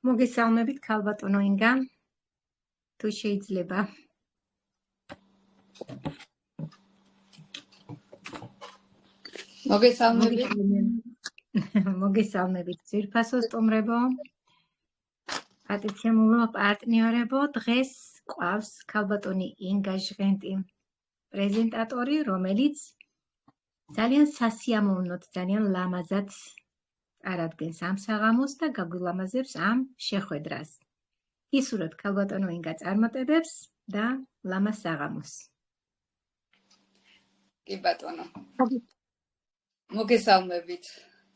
მოგესალმებით ქალბატონო ინგა, თუ შეიძლება. მოგესალმებით ძვირფასო სტუმრებო, პატივცემულო პარტნიორებო, დღეს ყავს ქალბატონი ინგა ჟღენტი, პრეზენტატორი, რომელიც ძალიან სასიამოვნოდ, ძალიან ლამაზად წარადგენს ამ საღამოს და გაგვილამაზებს ამ შეხვედრას. ისურვებთ ქალბატონო ინგა წარმატებებს და ლამაზ საღამოს. კი ბატონო. მოგესალმებით,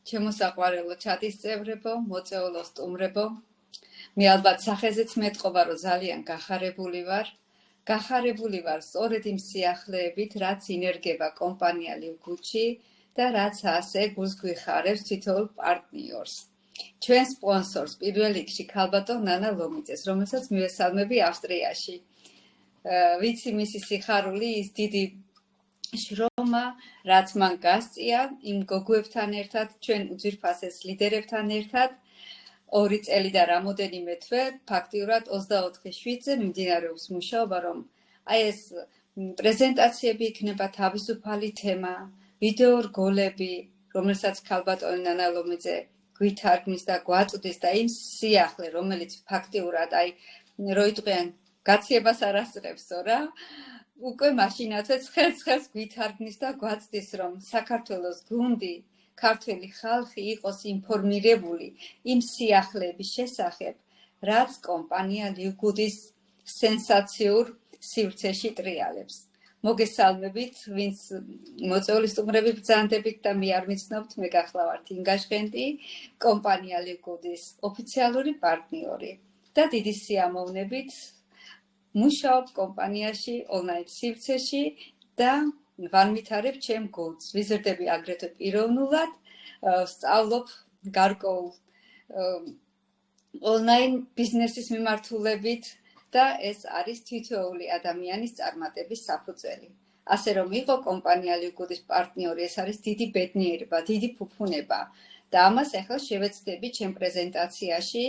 ჩემო საყვარელო ჩატის წევრებო, მოწვეულო სტუმრებო. მე ალბათ სახეზეც მეტყობა, რომ ძალიან გახარებული ვარ სწორედ იმ სიახლეებით, რაც ინერგება კომპანია ლივგუჩი და რაც ასე გულს გვიხარებს თითოეულ პარტნიორს. ჩვენ სპონსორს პირველ რიგში ქალბატონ ნანა ლომიძეს, რომელსაც მივესალმები ავსტრიაში. ვიცი მისი სიხარული, ის დიდი შრომა, რაც მან გასწია იმ გოგოებთან ერთად, ჩვენ უძვირფასეს ლიდერებთან ერთად, 2 წელი და რამოდენიმე თვე, ფაქტიურად 24/7-ზე მიმდინარეობს მუშაობა, რომ აი ეს პრეზენტაციები იქნება თავისუფალი თემა, ვიდეო რგოლები, რომელსაც ქალბატონი ნანა ლომიძე გვითარგმნის და გვაწვდის და იმ სიახლე, რომელიც ფაქტიურად აი რო იტყვიან გაციებას არ ასწრებსო რა, უკვე მაშინათვე ცხელს გვითარგმნის და გვაწვდის, რომ საქართველოს გუნდი, ქართველი ხალხი იყოს ინფორმირებული იმ სიახლეების შესახებ, რაც კომპანია ლივგუდის სენსაციურ სივრცეში ტრიალებს. მოგესალმებით, ვინც მოწვეული სტუმრები ბრძანდებით და მე არ მიცნობთ, მე გახლავართ ინგა ჟღენტი, კომპანია ლივგუდის ოფიციალური პარტნიორი და დიდი სიამოვნებით მუშაობ კომპანიაში ონლაინ სივრცეში და ვანვითარებ ჩემ გუნდს. ვიზრდები აგრეთვე პიროვნულად, სწავლობ გარკვეულ ონლაინ ბიზნესის მიმართულებით და ეს არის თითოეული ადამიანის წარმატების საფუძველი. ასე რომ იყო კომპანია ლივგუდის პარტნიორი, ეს არის დიდი ბედნიერება, დიდი ფუფუნება და ამას ახლა შევეცდები ჩემ პრეზენტაციაში,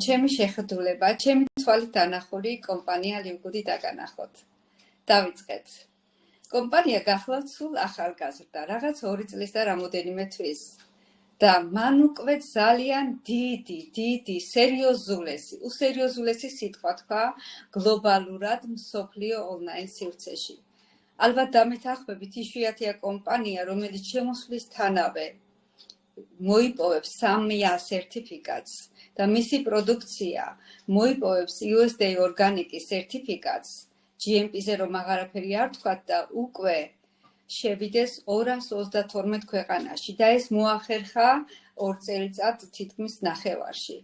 ჩემი შეხედულება, ჩემი თვალით დანახული კომპანია ლივგუდი დაგანახოთ. დავიწყეთ. კომპანია გახლავთ სულ ახალგაზრდა, რაღაც 2 წლის და რამოდენიმე თვის. და მან უკვე ძალიან დიდი, უსერიოზულესი სიტყვა თქვა გლობალურად მსოფლიო ონლაინ სივრცეში. ალბათ დამეთანხმებით, იშვიათია კომპანია, რომელიც შემოსვლისთანავე მოიპოვებს 3A სერტიფიკატს და მისი პროდუქცია მოიპოვებს USDA ორგანიკის სერტიფიკატს, GMP-ზე რომ აღარაფერი არ თქვათ და უკვე შევიდეს 232 ქვეყანაში და ეს მოახერხა 2 წელიწად თითქმის ნახევარში.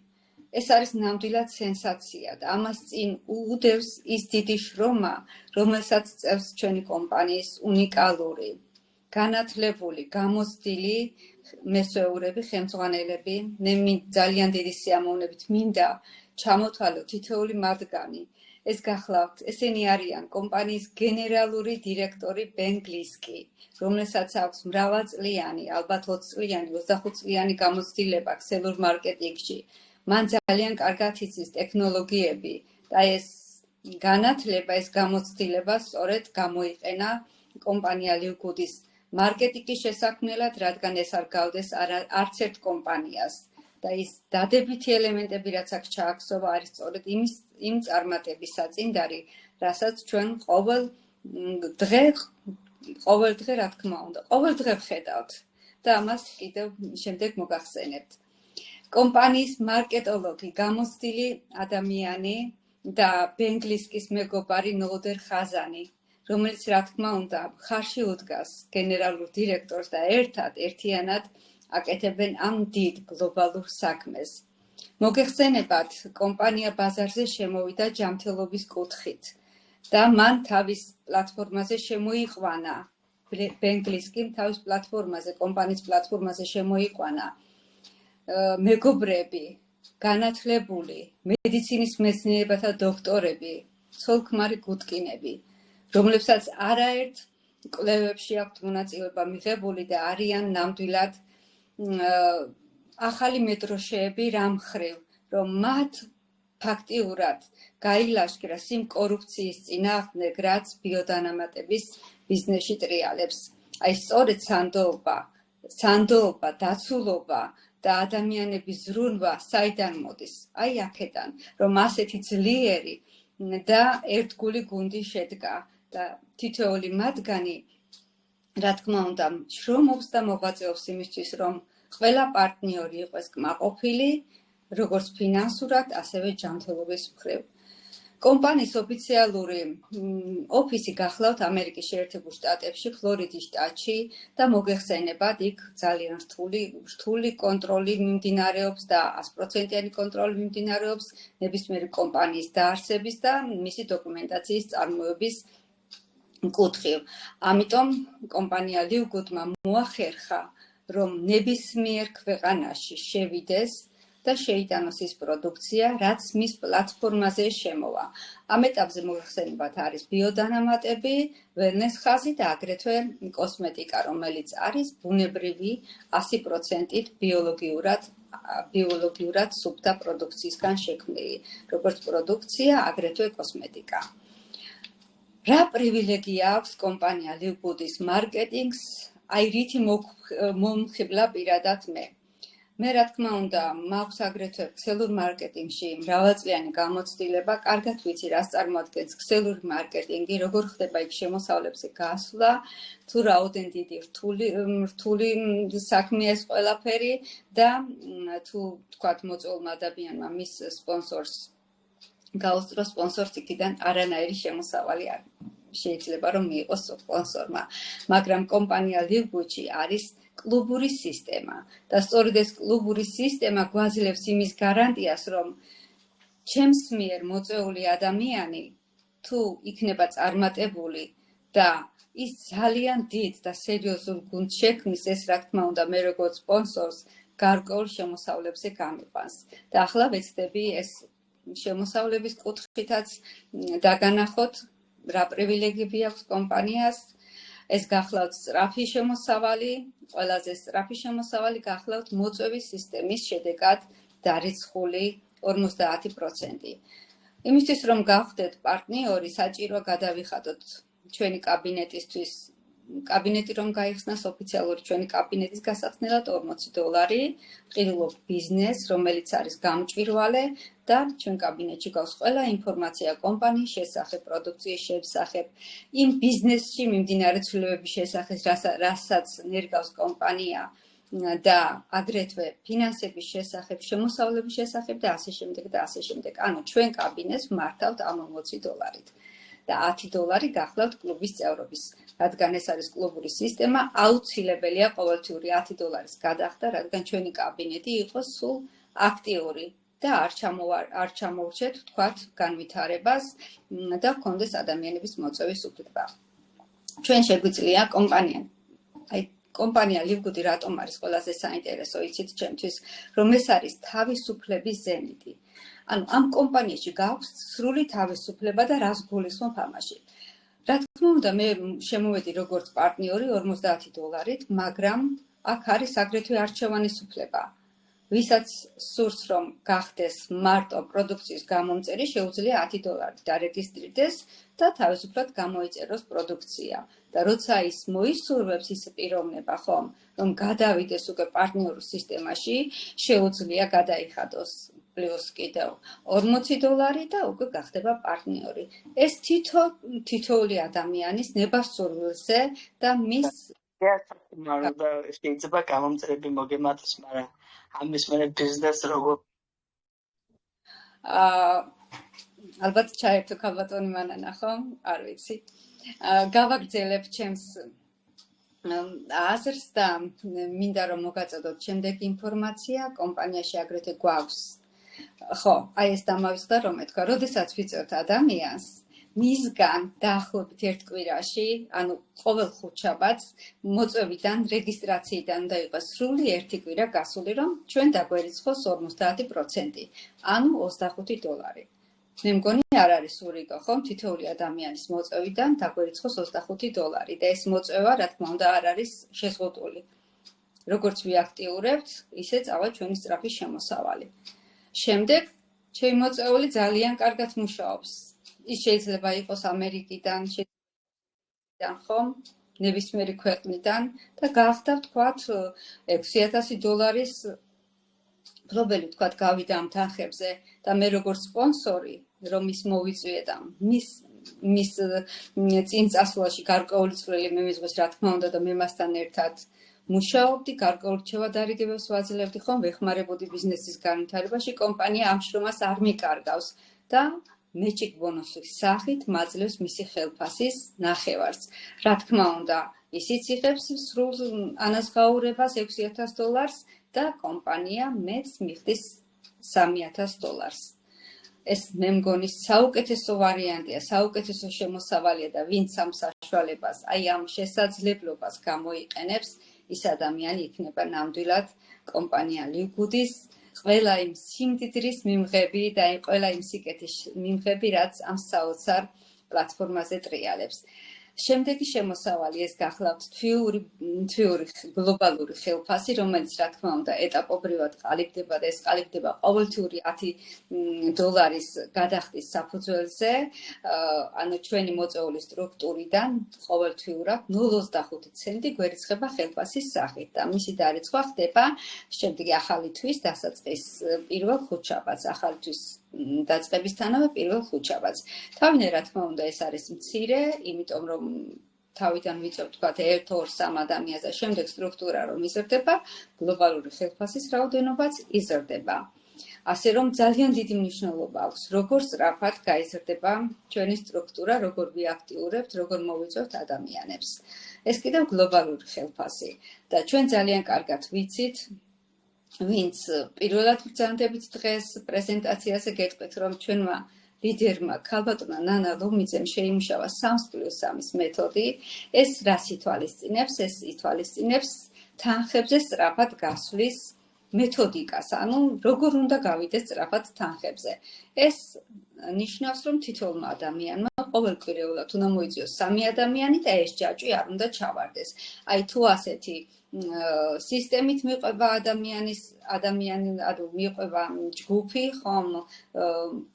ეს არის ნამდვილად სენსაცია და ამას წინ უდევს ის დიდი შრომა, რომელსაც წევს ჩვენი კომპანიის უნიკალური, განათლებული, გამოცდილი მესვეურები, ხელმძღვანელები. მე ძალიან დიდი სიამოვნებით მინდა ჩამოთვალო თითოეული მათგანი. ეს გახლავთ, ესენი არიან კომპანიის გენერალური დირექტორი ბენ გლისკი, რომელსაც აქვს მრავალწლიანი, ალბათ 20 წლიანი, 25 წლიანი გამოცდილება ქსელურ მარკეტინგში. მან ძალიან კარგად იცის ტექნოლოგიები და ეს განათლება, ეს გამოცდილება სწორედ გამოიყენა კომპანია ლივგუდის მარკეტინგის შესაქმნელად, რადგან ეს არ გავდეს არც ერთ კომპანიას. და ის დადებითი ელემენტები, რაც აქ ჩააქსოვა, არის სწორედ იმ წარმატების საწინდარი, რასაც ჩვენ ყოველ დღე, რა თქმა უნდა, ყოველ დღე ვხედავთ და ამას კიდევ შემდეგ მოგახსენებთ. კომპანიის მარკეტოლოგი, გამოცდილი ადამიანი და ბენ გლისკის მეგობარი ნოლდერ ხაზანი, რომელიც რა თქმა უნდა მხარში უდგას გენერალურ დირექტორს და ერთიანად აკეთებენ ამ დიდ გლობალურ საქმეს. მოგეხსენებათ, კომპანია ბაზარზე შემოვიდა ჯანმრთელობის კუთხით და მან თავის პლატფორმაზე შემოიყვანა, ბენ გლისკიმ თავის პლატფორმაზე, კომპანიის პლატფორმაზე შემოიყვანა მეგობრები, განათლებული, მედიცინის მეცნიერებათა დოქტორები, ცოლ-ქმარი გუტკინები, რომლებსაც არაერთ კვლევებში აქვთ მონაწილეობა მიღებული და არიან ნამდვილად ახალი მეტროშეები რამ ხრივ, რომ მათ ფაქტიურად გაილაშქრას იმ კორუფციის წინააღმდეგ, რაც ბიოდანამატების ბიზნესში ტრიალებს. აი სწორედ სანდოობა, დაცულობა და ადამიანების ზრუნვა საიდან მოდის? აი აქედან, რომ ასეთი ძლიერი და ერთგული გუნდი შედგა და თითოეული მათგანი, რა თქმა უნდა, შრომობს და მოღვაწეობს იმისთვის, რომ ყველა პარტნიორი იყოს კმაყოფილი, როგორც ფინანსურად, ასევე ჯანმრთელობის მხრივ. კომპანიის ოფიციალური ოფისი გახლავთ ამერიკის შეერთებულ შტატებში, ფლორიდის შტატში და მოგეხსენებათ, იქ ძალიან რთული კონტროლი მიმდინარეობს და 100%-იანი კონტროლი მიმდინარეობს ნებისმიერი კომპანიის დაარსების და მისი დოკუმენტაციის წარმოების კუთხით. ამიტომ კომპანია ლივგუდმა მოახერხა, რომ ნებისმიერ ქვეყანაში შევიდეს და შეიტანოს ის პროდუქცია, რაც მის პლატფორმაზე შემოვა. ამ ეტაპზე მოიხსენებათ არის ბიოდანამატები, ველნეს ხაზი და აგრეთვე კოსმეტიკა, რომელიც არის ბუნებრივი 100%-ით ბიოლოგიურად სუფთა პროდუქციისგან შექმნილი, როგორც პროდუქცია, აგრეთვე კოსმეტიკა. რა პრივილეგია აქვს კომპანია ლივგუდის მარკეტინგს, აი რითი მომხიბლა პირადად მე. მე რა თქმა უნდა, მაქვს აგრეთვე ქსელურ მარკეტინგში მრავალწლიანი გამოცდილება, კარგად ვიცი, რას წარმოადგენს ქსელური მარკეტინგი, როგორ ხდება იქ შემოსავლებზე გასვლა, თუ რაოდენ დიდი რთული საქმეა ეს ყველაფერი და თუ თქვათ მოწვეულმა ადამიანმა მის სპონსორს გაუსწრო სპონსორს იქიდან არანაირი შემოსავალი არ შეიძლება რომ მიიღოს სპონსორმა, მაგრამ კომპანია ლივგუდში არის კლუბური სისტემა და სწორედ ეს კლუბური სისტემა გვაძლევს იმის გარანტიას, რომ ჩემს მიერ მოწვეული ადამიანი თუ იქნება წარმატებული და ის ძალიან დიდ და სერიოზულ გუნდს შექმნის, ეს რა თქმა უნდა მე როგორც სპონსორს გარკვეულ შემოსავლებზე გამიყვანს. და ახლა ვეცდები ეს შემოსავლების კუთხითაც დაგანახოთ, რა პრივილეგიები აქვს კომპანიას. ეს გახლავთ სწრაფი შემოსავალი, ყველაზე სწრაფი შემოსავალი გახლავთ მოწვევის სისტემის შედეგად დარიცხული 50%. იმისთვის რომ გავხდეთ პარტნიორი, საჭიროა გადავიხადოთ ჩვენი კაბინეტისთვის, კაბინეტი რომ გაიხსნას ოფიციალური ჩვენი კაბინეტის გასახსნელად $40, ყიდულობ ბიზნეს, რომელიც არის გამჭვირვალე და ჩვენ კაბინეტში გვაქვს ყველა ინფორმაცია კომპანიის შესახებ, პროდუქციის შესახებ, იმ ბიზნესში მიმდინარე ცვლილებების შესახებ, რასაც ნერგავს კომპანია და აგრეთვე ფინანსების შესახებ, შემოსავლების შესახებ და ასე შემდეგ და ასე შემდეგ. ანუ ჩვენ კაბინეტს მართავთ ამ $40 და $10 გახლავთ კლუბის წევრობის. რადგან ეს არის კლუბური სისტემა, აუცილებელია ყოველთვიური $10 გადახდა, რადგან ჩვენი კაბინეტი იყოს სულ აქტიური და არ ჩამოვრჩეთ, თქვათ, განვითარებას და გქონდეს ადამიანების მოწვევის უფლება. ჩვენ შეგვიძლია კომპანია ლივგუდი რატომ არის ყველაზე საინტერესო, იცით ჩემთვის, რომ ეს არის თავისუფლების ზენიტი. ანუ ამ კომპანიაში გაქვს სრული თავისუფლება და რას გულისხმობ ამაში. რა თქმა უნდა, მე შემოვედი როგორც პარტნიორი $50-ით, მაგრამ აქ არის აგრეთვე არჩევანის უფლება. ვისაც სურს რომ გახდეს მარტო პროდუქციის გამომწერი, შეუძლია $10 დარეგისტრირდეს და თავისუფლად გამოიწეროს პროდუქცია. და როცა ის მოისურვებს ის პიროვნება, ხომ, რომ გადავიდეს უკვე პარტნიორულ სისტემაში, შეუძლია გადაიხადოს პლუს კიდევ $40 და უკვე გახდება პარტნიორი. ეს თითოეული ადამიანის ნებასწურვილზე და მის შეიძლება გამომწერები მოგემატოს, მაგრამ ამის მერე ბიზნეს როგორ ალბათ ჩაერთო ქალბატონი მანანა, ხო? არ ვიცი. გავაგრძელებ ჩემს აზრს და მინდა რომ მოგაწოდოთ შემდეგი ინფორმაცია. კომპანიაში აგრეთვე გვაქვს, ხო, აი ეს დამავიწყდა რომ ეთქვა, როდესაც ვიწევთ ადამიანს, მისგან დაახლოებით ერთ კვირაში, ანუ ყოველ ხუთშაბათს მოწვევიდან, რეგისტრაციიდან უნდა იყოს სრული ერთი კვირა გასული, რომ ჩვენ დაგვერიცხოს 50%, ანუ $25. მე მგონი არ არის სურიგო, ხომ, თითოეული ადამიანის მოწვევიდან დაგვერიცხოს $25 და ეს მოწვევა, რა თქმა უნდა, არ არის შეზღუდული. როგორც ვიაქტიურებთ, ისე წავა ჩვენი სწრაფი შემოსავალი. შემდეგ ჩემი მოწვეული ძალიან კარგად მუშაობს. ის შეიძლება იყოს ამერიკიდან, ხომ, ნებისმიერი ქვეყნიდან და გახდა ვთქვათ $6,000 მფლობელი ვთქვათ გავიდა ამ თანხებზე და მე როგორც სპონსორი რომ ის მოვიწვიე და მის წინ წასვლაში გარკვეული წვლილი მიმიღეს რა თქმა უნდა და მე მასთან ერთად მუშაობდი, გარკვეულ რჩევადარიგებებს ვაძლევდი, ხომ ვეხმარებოდი ბიზნესის განვითარებაში, კომპანია ამ შრომას არ მიკარგავს და მეჭიქ ბონუსის სახით მაძლევს მისი ხელფასის ნახევარს. რა თქმა უნდა, ისიც იღებს სრულ ანაზღაურებას $6,000 და კომპანია მეც მიხდის $3,000. ეს მე მგონი საუკეთესო ვარიანტია, საუკეთესო შემოსავალია და ვინც ამ საშუალებას, აი ამ შესაძლებლობას გამოიყენებს, ის ადამიანი იქნება ნამდვილად კომპანია ლივგუდის ყველა იმ სიმდიდრის მიმღები და ყველა იმ სიკეთის მიმღები, რაც ამ საოცარ პლატფორმაზე ტრიალებს. შემდეგი შემოსავალი ეს გახლავთ თვიური გლობალური ხელფასი, რომელიც რა თქმა უნდა ეტაპობრივად ყალიბდება და ეს ყალიბდება ყოველთვიური $10 გადახდის საფუძველზე, ანუ ჩვენი მოწვეული სტრუქტურიდან ყოველთვიურად 0.25 ცენტი გვერიცხება ხელფასის სახით და მისი დარიცხვა ხდება შემდეგი ახალი თვის დასაწყის პირველ ხუთშაბათს, ახალი თვის დაწყებისთანავე პირველ ხუთშაბათს. თავინე რა თქმა უნდა ეს არის მცირე, იმიტომ რომ თავიდან ვიწევთ თქვათ 1-2-3 ადამიანს და შემდეგ სტრუქტურა რომ იზრდება, გლობალური ხელფასის რაოდენობაც იზრდება. ასე რომ ძალიან დიდი მნიშვნელობა აქვს, როგორ სწრაფად გაიზრდება ჩვენი სტრუქტურა, როგორ ვიაქტიურებთ, როგორ მოვიწევთ ადამიანებს. ეს კიდევ გლობალური ხელფასი და ჩვენ ძალიან კარგად ვიცით, ვინც პირველად ბრძანდებით დღეს პრეზენტაციაზე გეტყვით, რომ ჩვენმა ლიდერმა ქალბატონმა ნანა ლომიძემ შეიმუშავა 3+3-ის მეთოდი. ეს რას ითვალისწინებს? ეს ითვალისწინებს თანხებზე სწრაფად გასვლის მეთოდიკას, ანუ როგორ უნდა გავიდეს სწრაფად თანხებზე. ეს ნიშნავს, რომ თითოეულმა ადამიანმა ყოველკვირეულად უნდა მოიწვიოს 3 ადამიანი და ეს ჯაჭვი არ უნდა ჩავარდეს. აი თუ ასეთი სისტემით მიყვება ადამიანი, ანუ მიყვება ჯგუფი, ხომ,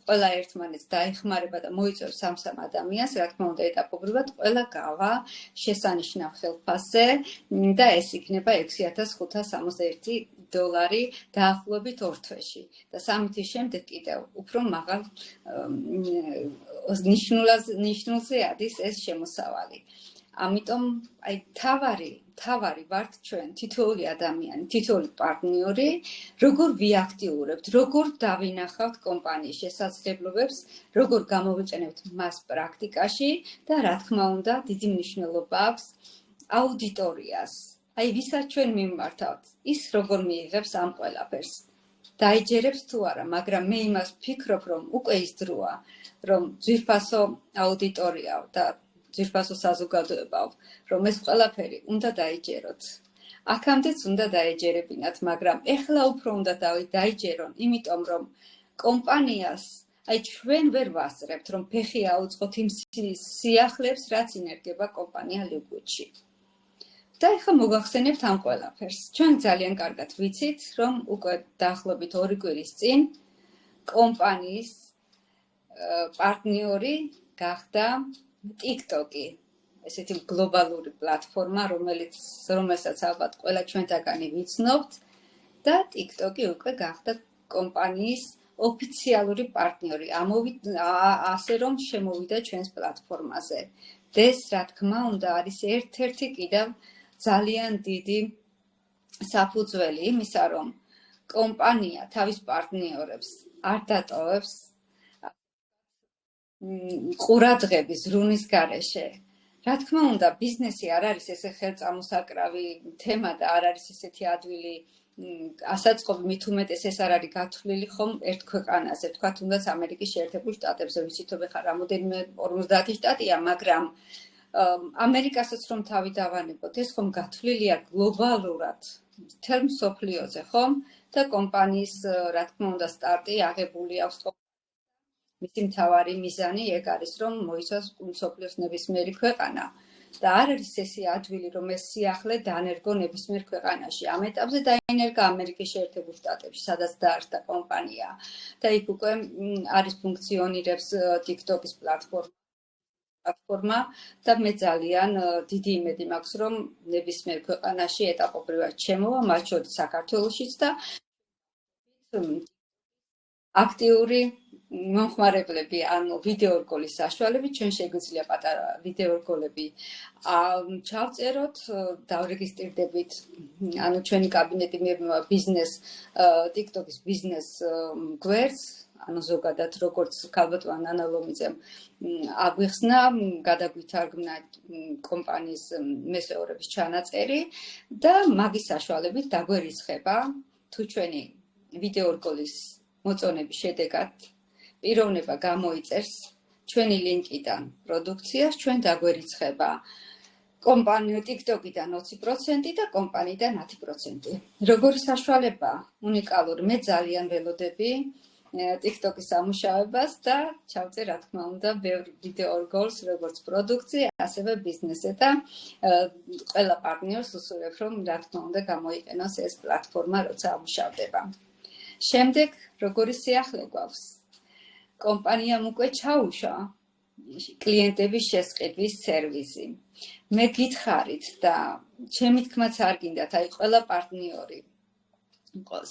ყველა ერთმანეთს დაეხმარება და მოიწვევს 3 ადამიანს, რა თქმა უნდა ეტაპობრივად ყველა გავა შესანიშნავ ხელფასზე და ეს იქნება $6,561 დაახლოებით 2 თვეში და 3 თვის შემდეგ კიდევ უფრო მაღალ ნიშნულზე ადის ეს შემოსავალი. ამიტომ აი თავარი ვართ ჩვენ, თითოეული ადამიანი, თითოეული პარტნიორი, როგორ ვიაქტიურებთ, როგორ დავინახავთ კომპანიის შესაძლებლობებს, როგორ გამოვიყენებთ მას პრაქტიკაში და რა თქმა უნდა, დიდი მნიშვნელობა აქვს აუდიტორიას. აი ვისაც ჩვენ მიმართავთ, ის როგორ მიიღებს ამ ყველაფერს. დაიჯერებს თუ არა, მაგრამ მე იმას ვფიქრობ, რომ უკვე ის დროა, რომ ძვირფასო აუდიტორიაო და ძვირფასო საზოგადოებაო, რომ ეს ყველაფერი უნდა დაიჯეროთ. აქამდეც უნდა დაეჯერებინათ, მაგრამ ეხლა უფრო უნდა დაიჯერონ, იმიტომ რომ კომპანიას აი ჩვენ ვერ ვასწრებთ, რომ ფეხი აუწყოთ იმ სიახლეებს, რაც ინერგება კომპანია ლივგუდში. და ეხლა მოგახსენებთ ამ ყველაფერს. ჩვენ ძალიან კარგად ვიცით, რომ უკვე დაახლოებით 2 კვირის წინ კომპანიის პარტნიორი გახდა TikTok-ი, ესეთი გლობალური პლატფორმა, რომელსაც ალბათ ყველა ჩვენთაგანი ვიცნობთ და TikTok-ი უკვე გახდა კომპანიის ოფიციალური პარტნიორი, ასე რომ შემოვიდა ჩვენს პლატფორმაზე. ეს რა თქმა უნდა არის ერთ-ერთი კიდევ ძალიან დიდი საფუძველი იმისა, რომ კომპანია თავის პარტნიორებს არ დატოვებს ყურადღების ზრუნის გარეშე. რა თქმა უნდა, ბიზნესი არ არის ესე ხელწამოსაკრავი თემა და არ არის ესეთი ადვილი ასაწყობი, მით უმეტეს ეს არ არის გათვლილი ხომ ერთ ქვეყანაზე, თქვა თუნდაც ამერიკის შეერთებულ შტატებზე, ვიცით ხარ რამოდენიმე 50 შტატია, მაგრამ ამერიკასაც რომ თავი დავანებოთ, ეს ხომ გათვლილია გლობალურად, მთელ მსოფლიოზე, ხომ? და კომპანიის, რა თქმა უნდა, სტარტი აღებული აქვს. მისი მთავარი მიზანი ეგ არის, რომ მოიცავს მსოფლიოს ნებისმიერი ქვეყანა. და არ არის ესე ადვილი, რომ ეს სიახლე დაანერგო ნებისმიერ ქვეყანაში. ამ ეტაპზე დაინერგა ამერიკის შეერთებულ შტატებში, სადაც დაარსდა კომპანია და იქ უკვე არის ფუნქციონირებს TikTok-ის პლატფორმა და მე ძალიან დიდი იმედი მაქვს, რომ ნებისმიერ ქვეყანაში ეტაპობრივად შემოვა, მათ შორის საქართველოშიც და აქტიური მომხმარებლები, ანუ ვიდეორგოლის საშუალებით ჩვენ შეგვიძლია პატარა ვიდეორგოლები ჩავწეროთ, დავრეგისტრირდებით, ანუ ჩვენი კაბინეტი მიედინება ბიზნეს, TikTok-ის ბიზნეს გვერდს, ანუ ზოგადად როგორც ქალბატონ ნანა ლომიძემ აგვიხსნა, გადაგვითარგმნა კომპანიის მესეურების ჩანაწერი და მაგის საშუალებით დაგვერიცხება თუ ჩვენი ვიდეორგოლის მოწონების შედეგად პიროვნება გამოიწერს ჩვენი ლინკიდან პროდუქციას, ჩვენ დაგვერიცხება კომპანია TikTok-იდან 20% და კომპანიიდან 10%. როგორი საშუალება უნიკალური, მე ძალიან ველოდები TikTok-ის ამუშავებას და ჩავწერ, რა თქმა უნდა, ბევრ ვიდეორგოლს, როგორც პროდუქცია, ასევე ბიზნესზე და ყველა პარტნიორს უსურვებ, რომ რა თქმა უნდა გამოიყენოს ეს პლატფორმა, როცა ამუშავდება. შემდეგ, როგორი სიახლე გვაქვს? კომპანიამ უკვე ჩაუშვა კლიენტების შესყიდვის სერვისი. მე გითხარით და ჩემი თქმაც არ გინდათ, აი ყველა პარტნიორი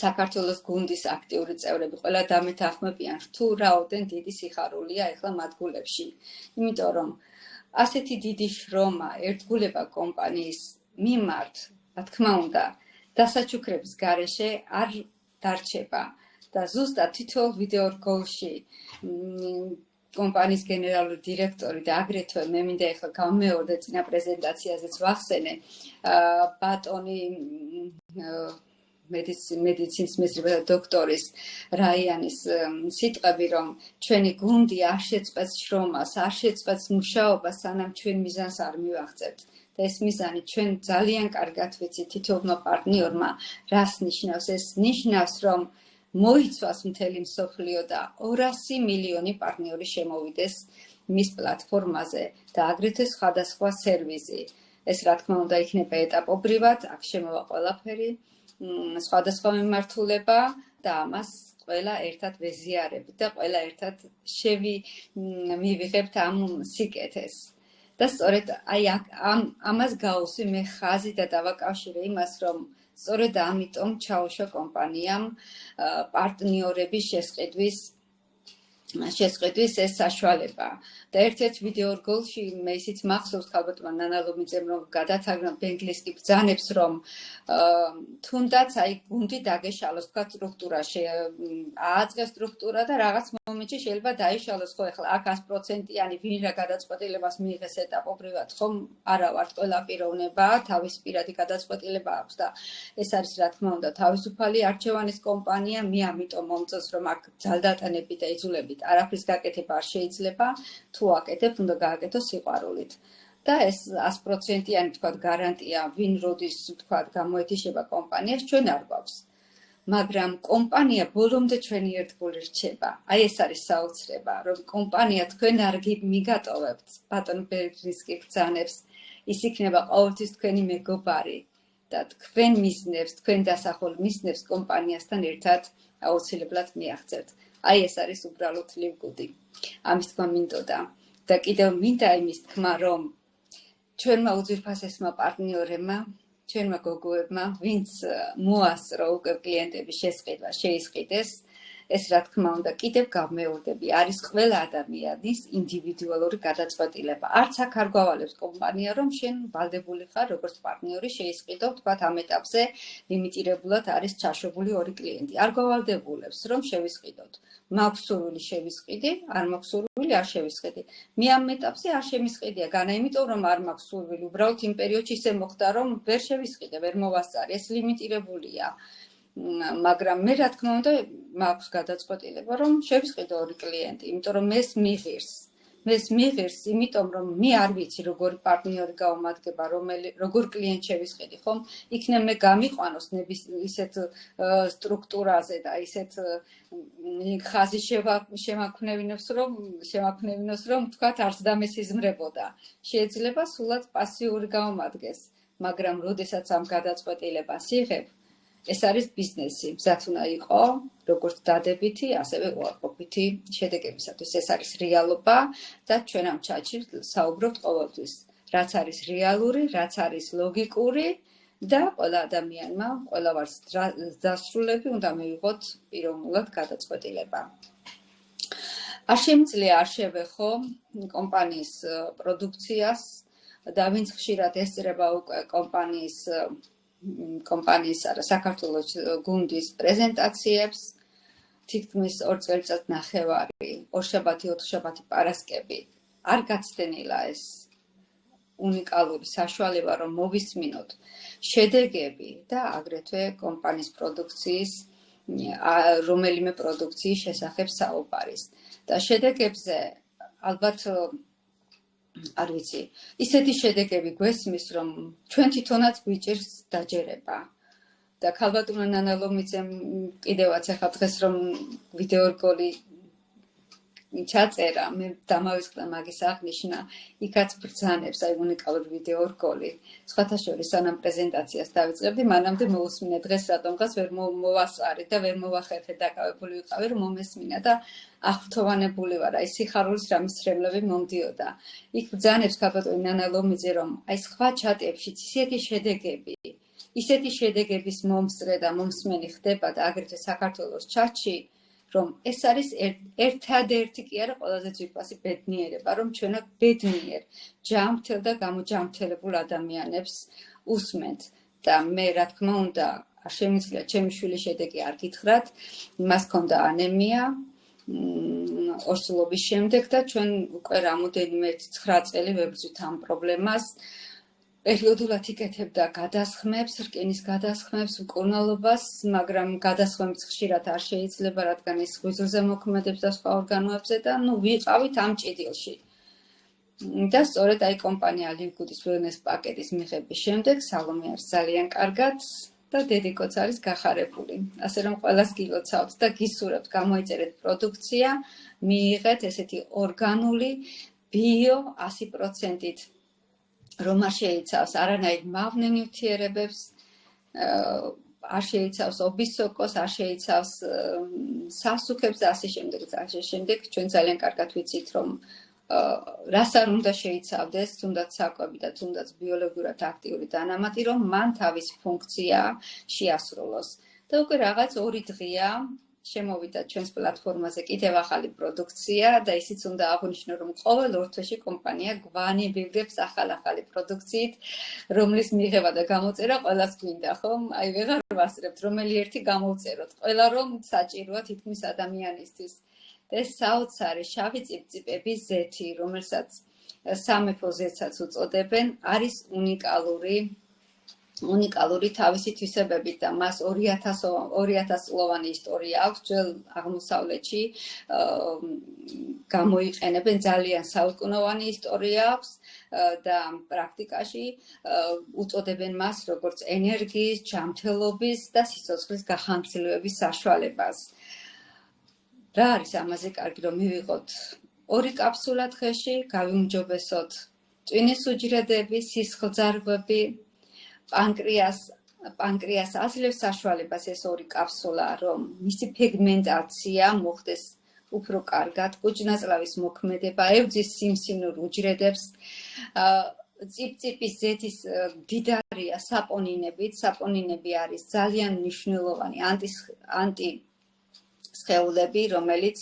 საქართველოს გუნდის აქტიური წევრები ყველა დამეთანხმებიან, თუ რაოდენ დიდი სიხარულია ეხლა მათ გულებში. იმიტომ რომ ასეთი დიდი შრომა, ერთგულება კომპანიის მიმართ, რა თქმა უნდა, დასაჩუქრების გარეშე არ დარჩება და ზუსტად თითოეულ ვიდეორგოლში კომპანიის გენერალური დირექტორი და აგრეთვე მე მინდა ეხლა გამეორდე წინა პრეზენტაციაზეც ვახსენე ბატონი მედიცინის მეცნიერებათა დოქტორის რაიანის სიტყვები, რომ ჩვენი გუნდი არ შეწყვეტს შრომას, არ შეწყვეტს მუშაობას, სანამ ჩვენ მიზანს არ მივაღწევთ. და ეს მიზანი ჩვენ ძალიან კარგად ვიცით თითოეულმა პარტნიორმა, რას ნიშნავს. ეს ნიშნავს, რომ მოიცვას მთელი მსოფლიო და 200 მილიონი პარტნიორი შემოვიდეს მის პლატფორმაზე და აგრეთვე სხვადასხვა სერვისი. ეს რა თქმა უნდა იქნება ეტაპობრივად, აქ შემოვა ყველაფერი, სხვადასხვა მიმართულება და ამას ყველა ერთად ვეზიარებით და ყველა ერთად მივიღებთ ამ სიკეთეს. და სწორედ აი ამას გავუსვი მე ხაზი და დავაკავშირე იმას, რომ სწორედ ამიტომ ჩაუშვა კომპანიამ პარტნიორების შესყიდვის ეს საშუალება. და ერთ-ერთ ვიდეორგოლში მე ისიც მახსოვს ქალბატონ ნანა ლომიძემ რომ გადათარგმნა ბენგლისკი ბრძანებს, რომ თუნდაც აი გუნდი დაგეშალოს, თქვა სტრუქტურა ააწყეს სტრუქტურა და რაღაც მომენტში შეიძლება დაიშალოს, ხო ეხლა აქ 100%-იანი ვინ რა გადაწყვეტილებას მიიღეს ეტაპობრივად, ხომ არა ვართ, ყველა პიროვნება თავის პირადი გადაწყვეტილება აქვს და ეს არის რა თქმა უნდა თავისუფალი არჩევანის კომპანია, მე ამიტომ მომწონს რომ აქ ძალდატანებით და იძულებით არაფრის გაკეთება არ შეიძლება, თუ აკეთებთ, უნდა გააკეთოს სიყვარულით. და ეს 100%-იანი თქვა გარანტია, ვინ როდის თქვა გამოეთიშება კომპანიას, ჩვენ არ გვაქვს. მაგრამ კომპანია ბოლომდე ჩვენი ერთგული რჩება. აი ეს არის საოცრება, რომ კომპანია თქვენ არ მიგატოვებთ, ბატონ ბერგრისკი ბრძანებს, ის იქნება ყოველთვის თქვენი მეგობარი და თქვენ მიზნებს, თქვენ დასახულ მიზნებს კომპანიასთან ერთად აუცილებლად მიაღწევთ. აი ეს არის უბრალოდ ლივგუდი. ამის თქმა მინდოდა და კიდევ მინდა იმის თქმა, რომ ჩვენმა უძვირფასესმა პარტნიორებმა, ჩვენმა გოგოებმა, ვინც მოასწრო უკვე კლიენტების შესყიდვა შეისყიდეს, ეს რა თქმა უნდა კიდევ გამეორდები, არის ყველა ადამიანის ინდივიდუალური გადაწყვეტილება. არც აქ არ გავალებს კომპანია, რომ შენ ვალდებული ხარ როგორც პარტნიორი შეისყიდო, თქვათ ამ ეტაპზე ლიმიტირებულად არის ჩაშვებული 2 კლიენტი. არ გავალდებულებს, რომ შევისყიდოთ. მაქვს სურვილი შევისყიდი, არ მაქვს სურვილი არ შევისყიდი. მე ამ ეტაპზე არ შემისყიდია, განა იმიტომ რომ არ მაქვს სურვილი, უბრალოდ იმ პერიოდში ისე მოხდა, რომ ვერ შევისყიდე, ვერ მოვასწარე, ეს ლიმიტირებულია. მაგრამ მე რა თქმა უნდა მაქვს გადაწყვეტილება, რომ შევისყიდო 2 კლიენტი, იმიტომ რომ ეს მიღირს. მეს მიღირს, იმიტომ რომ მე არ ვიცი როგორი პარტნიორი გავუმადგება, როგორ klientს შევისყიდი, ხომ? იქნებ მე გამიყვანოს ნების ისეთ სტრუქტურაზე და ისეთ ხაზი შემაქმნევინოს რომ თქვათ არც დამესიზმრებოდა. შეიძლება სულაც პასიური გავუმადგეს, მაგრამ როდესაც ამ გადაწყვეტილებას იღებ, ეს არის ბიზნესი, მზად უნდა იყო, როგორც დადებითი, ასევე უარყოფითი შედეგებისათვის. ეს არის რეალობა და ჩვენ ამ ჩატში საუბრობთ ყოველთვის, რაც არის რეალური, რაც არის ლოგიკური და ყველა ადამიანმა, ყველა ვარს დასრულები უნდა მივიღოთ პიროვნულად გადაწყვეტილება. არ შემიძლია არ შევეხო კომპანიის პროდუქციას და ვინც ხშირად ესწრება უკვე კომპანიის საქართველოს გუნდის პრეზენტაციებს, თითქმის 2 წელიწად ნახევარი, 2 შაბათი, 4 შაბათი პარასკევი, არ გაცდენილა ეს უნიკალური საშუალება, რომ მოვისმინოთ შედეგები და აგრეთვე კომპანიის პროდუქციის, რომელიმე პროდუქციის შესახებ საუბარის. და შედეგებზე ალბათ არ ვიცი, ისეთი შედეგები გვესმის, რომ ჩვენ თვითონაც გვიჭირს დაჯერება. და ქალბატონო ნანა ლომიძემ კიდევაც ახლა დღეს რომ ვიდეო რგოლი ჩაწერა, მე დამავიწყდა მაგის აღნიშვნა, იქაც ბრძანებს, აი უნიკალური ვიდეო რგოლი. სხვათა შორის სანამ პრეზენტაციას დავიწყებდი, მანამდე მოусმინე დღეს რატომღაც ვერ მოვასწარი და ვერ მოვახერხე, დაკავებული ვიყავი, რომ მომესმინა და აღფრთოვანებული ვარ, აი სიხარულის რამის ცრემლები მომდიოდა. იქ ბრძანებს ქალბატონი ნანა ლომიძე, რომ აი სხვა ჩატებშიც ისეთი შედეგების მომსწრე და მომსმენი ხდება და აგრეთვე საქართველოს ჩატში, რომ ეს არის ერთადერთი კი არა ყველაზე ძვირფასი ბედნიერება, რომ ჩვენ ბედნიერ, ჯანმრთელ და გამოჯანმრთელებულ ადამიანებს უსმენთ და მე რა თქმა უნდა, არ შემიძლია ჩემი შვილის შედეგი არ გითხრათ, მას ჰქონდა ანემია ორსულობის შემდეგ და ჩვენ უკვე რამოდენიმე 9 წელი ვებრძვით ამ პრობლემას. პერიოდულად იკეთებდა გადასხმებს, რკინის გადასხმებს, მკურნალობას, მაგრამ გადასხმებიც ხშირად არ შეიძლება, რადგან ის ღვიძლზე მოქმედებს და სხვა ორგანოებზე და ვიყავით ამ ჭიდილში. და სწორედ აი კომპანია ლივგუდის ველნეს პაკეტის მიღების შემდეგ სალომე არის ძალიან კარგად და დედიკოც არის გახარებული. ასე რომ ყველას გილოცავთ და გისურვებთ, გამოიწერეთ პროდუქცია, მიიღეთ ესეთი ორგანული, ბიო 100%-ით რომ არ შეიცავს არანაირ მავნე ნივთიერებებს, არ შეიცავს ობისოკოს, არ შეიცავს სასუქებს და ასე შემდეგ. ჩვენ ძალიან კარგად ვიცით, რომ რას არ უნდა შეიცავდეს, თუნდაც საკვები და თუნდაც ბიოლოგიურად აქტიური დანამატი, რომ მან თავის ფუნქცია შეასრულოს. და უკვე რაღაც 2 დღეა შემოვიდა ჩვენს პლატფორმაზე კიდევ ახალი პროდუქცია და ისიც უნდა აღვნიშნო, რომ ყოველ 2 თვეში კომპანია გვანიბიბრებს ახალი პროდუქციით, რომლის მიღება და გამოწერა ყველას გვინდა, ხომ? აი ვეღარ ვასწრებთ, რომელი ერთი გამოვწეროთ. ყველა რომ საჭიროა თითქმის ადამიანისთვის. და ეს საოცარი შავი წიფწიფების ზეთი, რომელსაც სამეფო ზეთსაც უწოდებენ, არის უნიკალური თავისი თვისებებით და მას 2000 წლოვანი ისტორია აქვს, ძველ აღმოსავლეთში გამოიყენებენ, ძალიან საუკუნოვანი ისტორია აქვს და პრაქტიკაში უწოდებენ მას როგორც ენერგიის, ჯანმრთელობის და სიცოცხლის გახანგრძლივების საშუალებას. რა არის ამაზე კარგი, რომ მივიღოთ 2 კაფსულა დღეში, გავიმჯობესოთ წვინის უჯრედები, სისხლძარღვები, პანკრეას აძლევს საშუალებას ეს 2 კაფსულა, რომ მისი ფეგმენტაცია მოხდეს უფრო კარგად, კუჭნაწლავის მოქმედება, ევძის სიმსივნურ უჯრედებს, წიფწიფის ზეთის მდიდარია საპონინებით. საპონინები არის ძალიან მნიშვნელოვანი სხეულები, რომელიც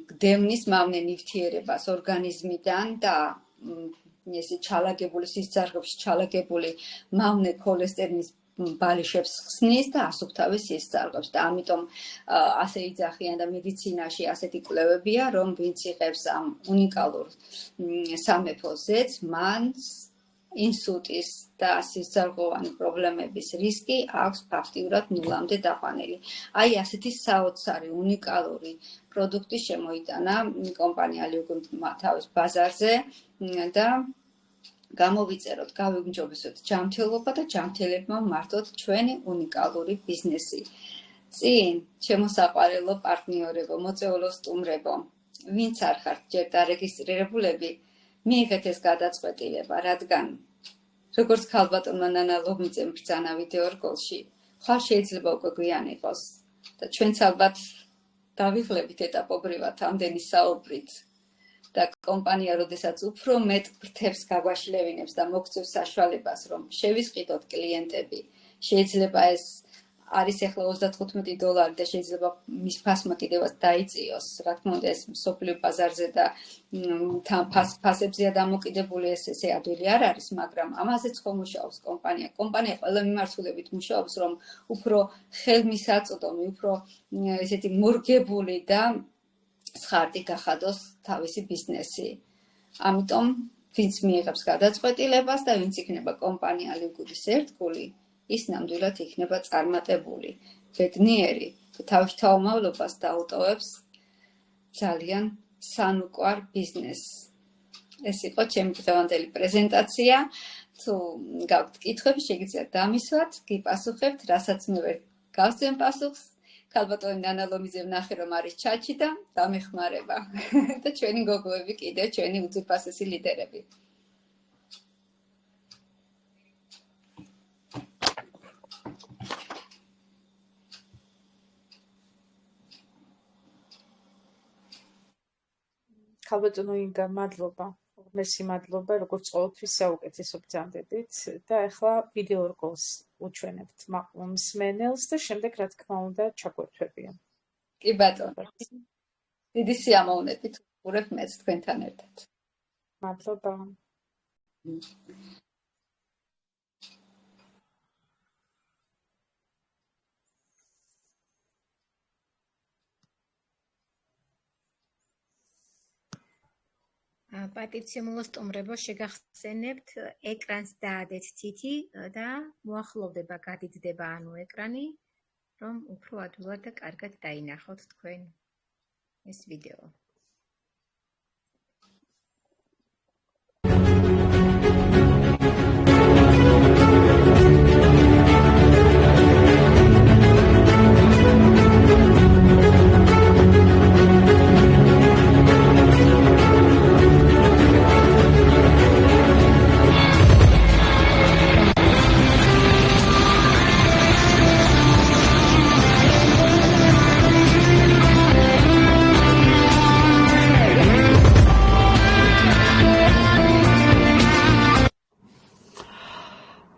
გდევნის მავნე ნივთიერებას ორგანიზმიდან და ესე ჩალაგებული სისხლძარღვებში ჩალაგებული მავნე ქოლესტერინის ბალიშებს ხსნის და ასუფთავის სისხლძარღვებს და ამიტომ ასე იძახიან და მედიცინაში ასეთი კვლევებია, რომ ვინც იღებს ამ უნიკალურ სამეფო ზეთს, მან ინსულტის და სისხლძარღვოვანი პრობლემების რისკი აქვს ფაქტიურად ნულამდე დაყვანილი. აი ასეთი საოცარი, უნიკალური პროდუქტი შემოიტანა კომპანია Liugund-მა თავის ბაზარზე და გამოვიწეროთ, გავიგრძნობოთ ჯანმრთელობა და ჯანმრთელებმა მართოთ ჩვენი უნიკალური ბიზნესი. წინ შემოსაყვარელო პარტნიორებო, მოწვეულო სტუმრებო, ვინც არ ხართ ჯერ დარეგისტრირებულები, მიიღეთ ეს გადაწყვეტილება, რადგან როგორც ქალბატონმა ნანა ლომიძემ ბრძანა ვიდეო რგოლში, ხვალ შეიძლება უკვე გვიან იყოს და ჩვენც ალბათ დავიღლებით ეტაპობრივად ამდენი საუბრით და კომპანია როდესაც უფრო მეტ ფრთებს გაგვაშლევინებს და მოგწევს საშუალებას, რომ შევისყიდოთ კლიენტები, შეიძლება ეს არის ახლა $35 და შეიძლება მის ფასმა კიდევაც დაიწიოს. Რა თქმა უნდა, ეს მსოფლიო ბაზარზე და თან ფასებზეა დამოკიდებული ესე ადვილი არ არის, მაგრამ ამაზეც ხომ მუშაობს კომპანია. კომპანია ყველა მიმართულებით მუშაობს, რომ უფრო ხელმისაწვდომი, უფრო ესეთი მორგებული და ცხარდი გახადოს თავისი ბიზნესი. ამიტომ ვინც მიიღებს გადაწყვეტილებას და ვინც იქნება კომპანია Liugund-ის ერთგული, ის ნამდვილად იქნება წარმატებული, ბედნიერი და თავის თავმავლობას დაუტოვებს ძალიან სანუკვარ ბიზნესს. ეს იყო ჩემი დღევანდელი პრეზენტაცია. თუ გაქვთ კითხვები, შეგიძლიათ დამისვათ, გიპასუხებთ, რასაც მე ვერ გავსწრებ პასუხს. ქალბატონი ნანა ლომიძე ვნახე, რომ არის ჩატში და დამეხმარება. და ჩვენი გოგოები კიდევ ჩვენი უძვირფასესი ლიდერები. ქალბატონო ინგა, მადლობა. მერსი მადლობა, როგორც ყოველთვის საუკეთესო ბრძანდებით და ახლა ვიდეო რგოლს უჩვენებთ მსმენელს და შემდეგ რა თქმა უნდა ჩაგვერთვებიან. კი ბატონო. დიდი სიამოვნებით ვუყურებ მეც თქვენთან ერთად. მადლობა. პატივცემულო სტუმრებო, შეგახსენებთ ეკრანს დაადეთ თითი და მოახლოვდება, გადიდება ანუ ეკრანი, რომ უფრო ადვილად და კარგად დაინახოთ თქვენ ეს ვიდეო.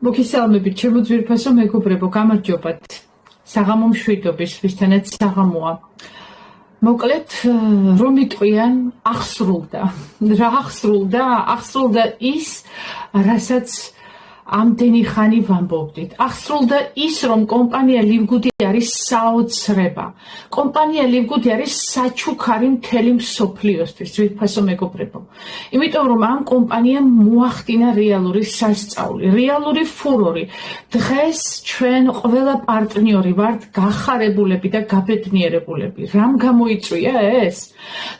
მოგესალმებით, ჩემო ძვირფასო მეგობრებო, გამარჯობათ. საღამო მშვიდობის, ვისთანაც საღამოა. მოკლედ, რომ იტყვიან, აღსრულდა. რა აღსრულდა? აღსრულდა ის, რასაც ამდენი ხანი ვამბობდით. აღსრულდა ის, რომ კომპანია Liugund-ი არის საოცრება. კომპანია Liugund-ი არის საჩუქარი მთელი მსოფლიოსთვის, ძვირფასო მეგობრებო. იმიტომ რომ ამ კომპანიამ მოახდინა რეალური სასწაული, რეალური ფურორი. დღეს ჩვენ ყველა პარტნიორი ვართ გახარებულები და გაბედნიერებულები. რამ გამოიწვია ეს?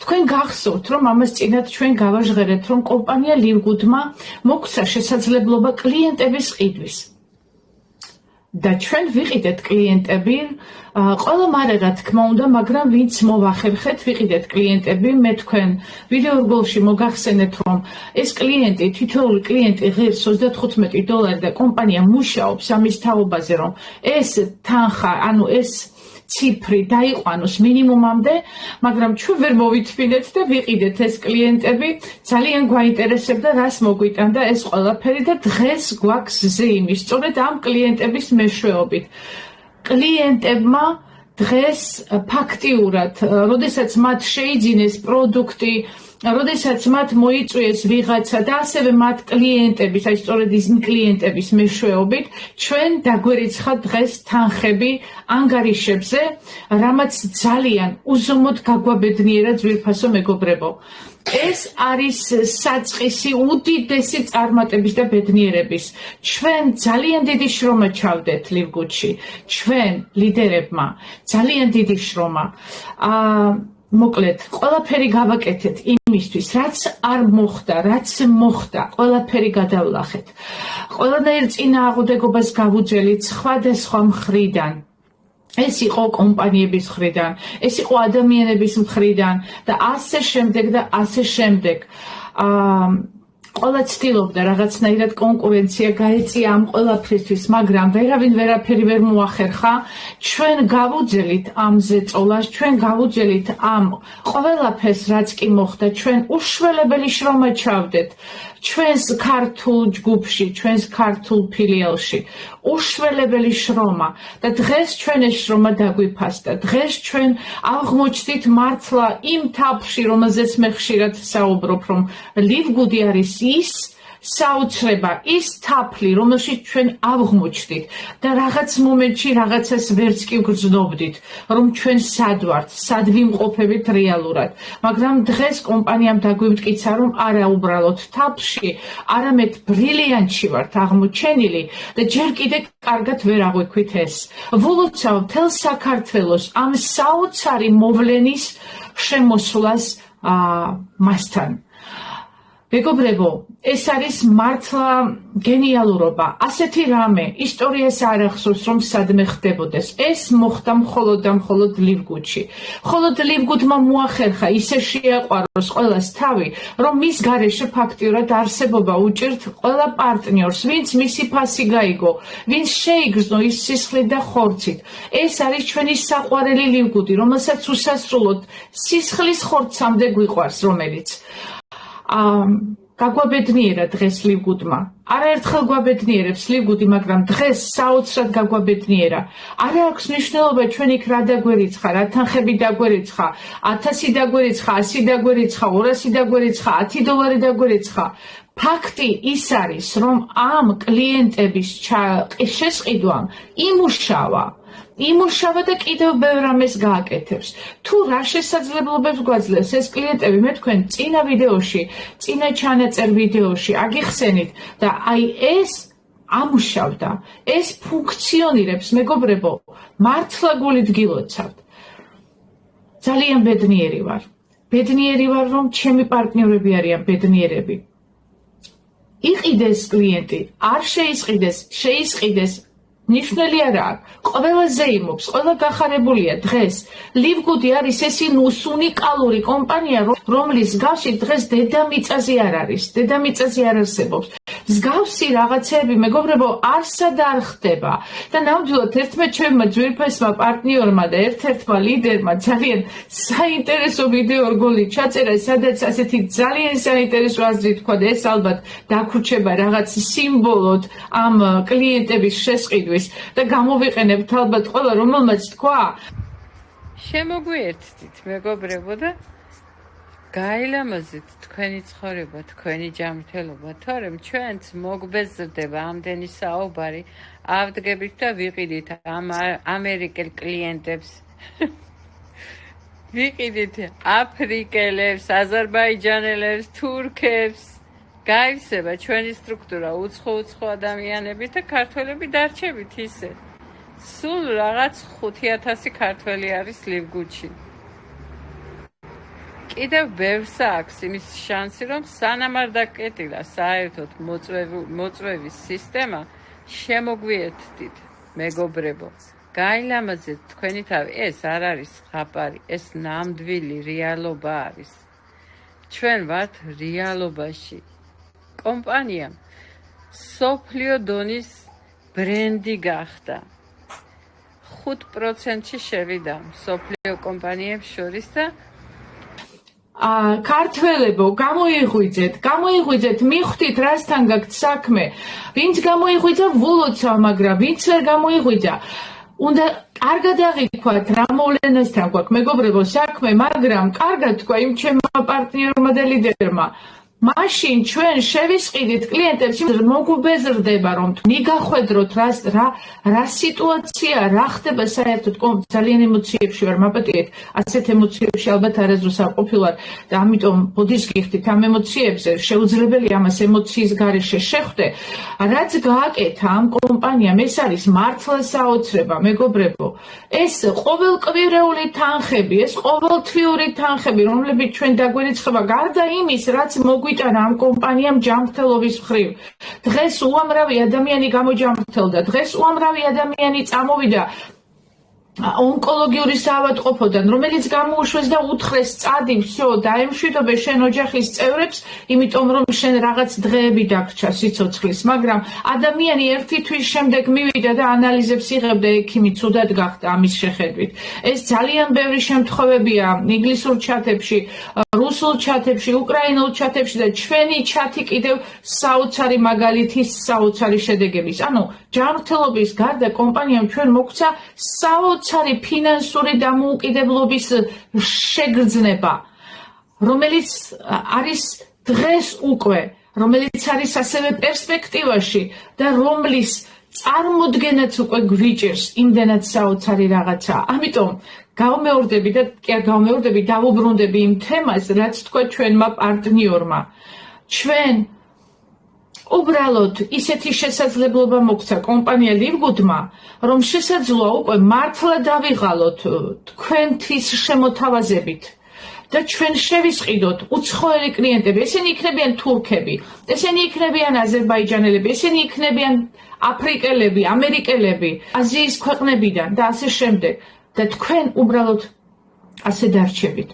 თქვენ გახსოვთ, რომ ამას წინათ ჩვენ გავაჟღერეთ, რომ კომპანია Liugund-მა მოგცა შესაძლებლობა კლიენტების ყიდვის. და ჩვენ ვიყიდეთ კლიენტები, ყველა მარე რა თქმა უნდა, მაგრამ ვინც მოვახერხეთ, ვიყიდეთ კლიენტები, მე თქვენ ვიდეო რგოლში მოგახსენეთ, რომ ეს კლიენტი, თითოეული კლიენტი ღირს $35 და კომპანია მუშაობს ამის თაობაზე, რომ ეს თანხა, ანუ ეს ციფრი დაიყვანოს მინიმუმამდე, მაგრამ ჩვენ ვერ მოვითმინეთ და ვიყიდეთ ეს კლიენტები, ძალიან გვაინტერესებდა რას მოგვიტანდა ეს ყველაფერი და დღეს გვაქვს ზეიმი, სწორედ ამ კლიენტების მეშვეობით. კლიენტებმა დღეს ფაქტიურად, როდესაც მათ შეიძინეს პროდუქტი როდესაც მათ მოიწვიეს ვიღაცა და ასევე მათ კლიენტების, აი სწორედ ის კლიენტების მეშვეობით, ჩვენ დაგვერიცხა დღეს თანხები ანგარიშებზე, რამაც ძალიან უზომოდ გაგვაბედნიერა ძვირფასო მეგობრებო. ეს არის საწყისი უდიდესი წარმატების და ბედნიერების. ჩვენ ძალიან დიდი შრომა ჩავდეთ ლივგუთში. ჩვენ ლიდერებმა ძალიან დიდი შრომა. მოკლედ, ყველაფერი გავაკეთეთ იმისთვის, რაც არ მოხდა, რაც მოხდა, ყველაფერი გადავლახეთ. ყველანაირ წინააღმდეგობას გავუძველით სხვადასხვა მხრიდან. ეს იყო კომპანიების მხრიდან, ეს იყო ადამიანების მხრიდან და ასე შემდეგ და ასე შემდეგ. ყველა ცდილობდა რაღაცნაირად კონკურენცია გაეწია ამ ყველაფრისთვის, მაგრამ ვერავინ ვერაფერი ვერ მოახერხა. ჩვენ გავუძელით ამ ზეწოლას, ჩვენ გავუძელით ამ ყველაფერს, რაც კი მოხდა, ჩვენ უშველებელი შრომა ჩავდეთ. ჩვენს ქართულ ჯგუფში, ჩვენს ქართულ ფილიალში უშველებელი შრომა და დღეს ჩვენ ეს შრომა დაგვიფასდა. დღეს ჩვენ აღმოჩნდით მართლა იმ თაფლში, რომელზეც მე ხშირად საუბრობ, რომ ლივგუდი არის ის საოცრება, ის თაფლი, რომელშიც ჩვენ აღმოჩნდით და რაღაც მომენტში რაღაცას ვერც კი ვგრძნობდით, რომ ჩვენ სად ვართ, სად ვიმყოფებით რეალურად. მაგრამ დღეს კომპანიამ დაგვიმტკიცა, რომ არა უბრალოდ თაფლში, არამედ ბრილიანტში ვართ აღმოჩენილი და ჯერ კიდე კარგად ვერ აღვიქვით ეს. ვილოცავ მთელ საქართველოს ამ საოცარი მოვლენის შემოსვლას მასთან. მეგობრებო, ეს არის მართლა გენიალურობა. ასეთი რამე ისტორიას არ ახსოვს, რომ სადმე ხდებოდეს. ეს მოხდა მხოლოდ და მხოლოდ ლივგუთში. მხოლოდ ლივგუთმა მოახერხა ისე შეაყვაროს ყველას თავი, რომ მის გარეშე ფაქტიურად არსებობა უჭირთ ყველა პარტნიორს, ვინც მისი ფასი გაიგო, ვინც შეიგრძნო ის სისხლით და ხორცით. ეს არის ჩვენი საყვარელი ლივგუთი, რომელსაც უსასრულოდ სისხლის ხორცამდე გვიყვარს, რომელიც გაგვაბედნიერა დღეს ლივგუდმა. არაერთხელ გვაბედნიერებს ლივგუდი, მაგრამ დღეს საოცრად გაგვაბედნიერა. არ აქვს მნიშვნელობა ჩვენ იქ რა დაგვერიცხა, რა თანხები დაგვერიცხა, 1000 დაგვერიცხა, 100 დაგვერიცხა, 200 დაგვერიცხა, $10 დაგვერიცხა. ფაქტი ის არის, რომ ამ კლიენტების შესყიდვამ იმუშავა და კიდევ ბევრ რამეს გააკეთებს. თუ რა შესაძლებლობებს გვაძლევს ეს კლიენტები, მე თქვენ წინა ვიდეოში, წინა ჩანაწერ ვიდეოში აგიხსენით და აი ეს ამუშავდა, ეს ფუნქციონირებს, მეგობრებო, მართლა გულით გილოცავთ. ძალიან ბედნიერი ვარ. ბედნიერი ვარ, რომ ჩემი პარტნიორები არიან ბედნიერები. იყიდეს კლიენტი, არ შეისყიდეს, ნიშნელი არა აქვს. ყველაზე იმობს, ყველა გახარებულია დღეს. ლივგუდი არის ეს უნიკალური კომპანია, რომლის გავში დღეს დედამიწაზე არ არის, დედამიწაზე არ არსებობს. მსგავსი რაღაცები, მეგობრებო, არსად არ ხდება. და ნამდვილად ერთმა ჩემმა ძვირფასმა პარტნიორმა და ერთ-ერთმა ლიდერმა ძალიან საინტერესო ვიდეო რგოლი ჩაწერა, სადაც ასეთი ძალიან საინტერესო აზრი თქვა და ეს ალბათ დაგვრჩება რაღაც სიმბოლოდ ამ კლიენტების შესყიდვის და გამოვიყენებთ ალბათ ყველა, რომელმაც თქვა. შემოგვიერთდით, მეგობრებო და გაილამაზეთ თქვენი ცხოვრება, თქვენი ჯანმრთელობა, თორემ ჩვენც მოგბეზრდება ამდენი საუბარი, ავდგებით და ვიყიდით ამ ამერიკელ კლიენტებს. ვიყიდით აფრიკელებს, აზერბაიჯანელებს, თურქებს. გაივსება ჩვენი სტრუქტურა უცხო ადამიანები და ქართველები დარჩებით ისე. სულ რაღაც 5000 ქართველი არის ლივგუთში. კიდევ ბევრს აქვს იმის შანსი, რომ სანამ არ დაკეტილა საერთოდ მოწვევის სისტემა, შემოგვიერთდით, მეგობრებო. გაილამაზეთ თქვენი თავი, ეს არ არის ხაპარი, ეს ნამდვილი რეალობა არის. ჩვენ ვართ რეალობაში. კომპანიამ სოფლიო დონის ბრენდი გახდა. 5%-ში შევიდა სოფლიო კომპანიებს შორის და ქართველებო, გამოიღვიძეთ, მიხვდით რასთან გაქვთ საქმე. ვინც გამოიღვიძა, ვულოცავ, მაგრამ ვინც ვერ გამოიღვიძა, უნდა კარგად აღიქვათ რა მოვლენასთან გვაქვს მეგობრებო საქმე, მაგრამ კარგად თქვა იმ ჩემმა პარტნიორმა და ლიდერმა. მაშინ ჩვენ შევისყიდით კლიენტებს, მოგვუბეზრდება რომ მიგახვედროთ რა სიტუაცია, რა ხდება საერთოდ ძალიან ემოციებში ვარ მაპატიეთ, ასეთ ემოციებში ალბათ არასდროს არ ყოფილვარ და ამიტომ ბოდის გიხდით ამ ემოციებზე, შეუძლებელია ამას ემოციის გარეშე შეხვდე. რაც გააკეთა ამ კომპანიამ, ეს არის მართლა საოცრება, მეგობრებო. ეს ყოველკვირეული თანხები, ეს ყოველთვიური თანხები, რომლებიც ჩვენ დაგვერიცხება, გარდა იმის, რაც გვიტანა ამ კომპანიამ ჯანმრთელობის მხრივ. დღეს უამრავი ადამიანი გამოჯანმრთელდა, დღეს უამრავი ადამიანი წამოვიდა ონკოლოგიური საავადმყოფოდან, რომელიც გამოუშვეს და უთხრეს წადი, всё, დაემშვიდობე შენ ოჯახის წევრებს, იმიტომ რომ შენ რაღაც დღეები დაგრჩა სიცოცხლის, მაგრამ ადამიანი ერთი თვის შემდეგ მივიდა და ანალიზებს იღებდა, ექიმი ცუდად გახდა ამის შეხედვით. ეს ძალიან ბევრი შემთხვევებია ინგლისურ ჩატებში, რუსულ ჩატებში, უკრაინულ ჩატებში და ჩვენი ჩატი კიდევ საოცარი მაგალითი საოცარი შედეგების. ანუ ჯანმრთელობის გარდა კომპანიამ ჩვენ მოგცა საოცარი ფინანსური დამოუკიდებლობის შეგრძნება, რომელიც არის დღეს უკვე, რომელიც არის ასევე პერსპექტივაში და რომლის წარმოდგენაც უკვე გვიჭერს იმდენად საოცარი რაღაცა. ამიტომ გავმეორდები და კი არ გავმეორდები, დავუბრუნდები იმ თემას, რაც თქვა ჩვენმა პარტნიორმა. ჩვენ უბრალოდ ისეთი შესაძლებლობა მოგცა კომპანია ლივგუდმა, რომ შესაძლოა უკვე მართლა დავიღალოთ თქვენთვის შემოთავაზებით და ჩვენ შევისყიდოთ უცხოელი კლიენტები, ესენი იქნებიან თურქები, ესენი იქნებიან აზერბაიჯანელები, ესენი იქნებიან აფრიკელები, ამერიკელები, აზიის ქვეყნებიდან და ასე შემდეგ. და თქვენ უბრალოდ ასე დარჩებით.